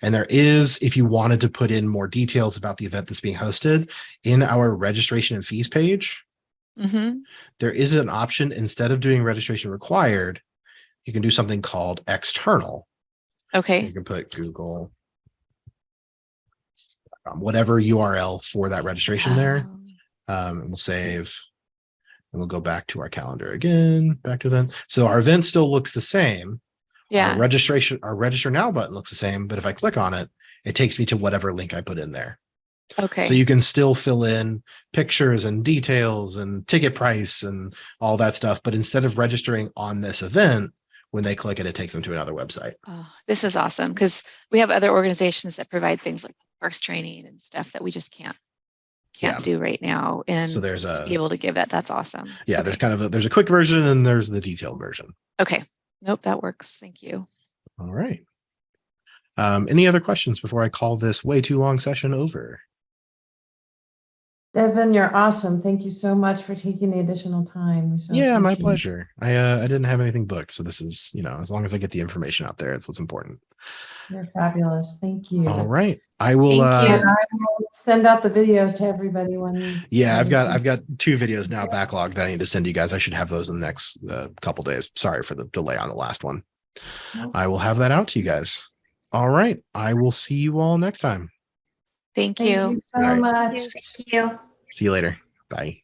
And there is, if you wanted to put in more details about the event that's being hosted in our registration and fees page, there is an option instead of doing registration required, you can do something called external. Okay. You can put Google, whatever URL for that registration there. And we'll save and we'll go back to our calendar again, back to event. So our event still looks the same. Yeah. Our register now button looks the same, but if I click on it, it takes me to whatever link I put in there. Okay. So you can still fill in pictures and details and ticket price and all that stuff. But instead of registering on this event, when they click it, it takes them to another website. Oh, this is awesome because we have other organizations that provide things like parks training and stuff that we just can't do right now. And so there's to be able to give that, that's awesome. Yeah, okay. there's a quick version and there's the detailed version. Okay. Nope, that works. Thank you. All right. Any other questions before I call this way too long session over? Devin, you're awesome. Thank you so much for taking the additional time. Yeah, my pleasure. I didn't have anything booked, so this is, as long as I get the information out there, it's what's important. You're fabulous. Thank you. All right. I will and I will send out the videos to everybody when I've got 2 videos now backlogged that I need to send you guys. I should have those in the next couple days. Sorry for the delay on the last one. Nope. I will have that out to you guys. All right. I will see you all next time. Thank you so much. Thank you. See you later. Bye.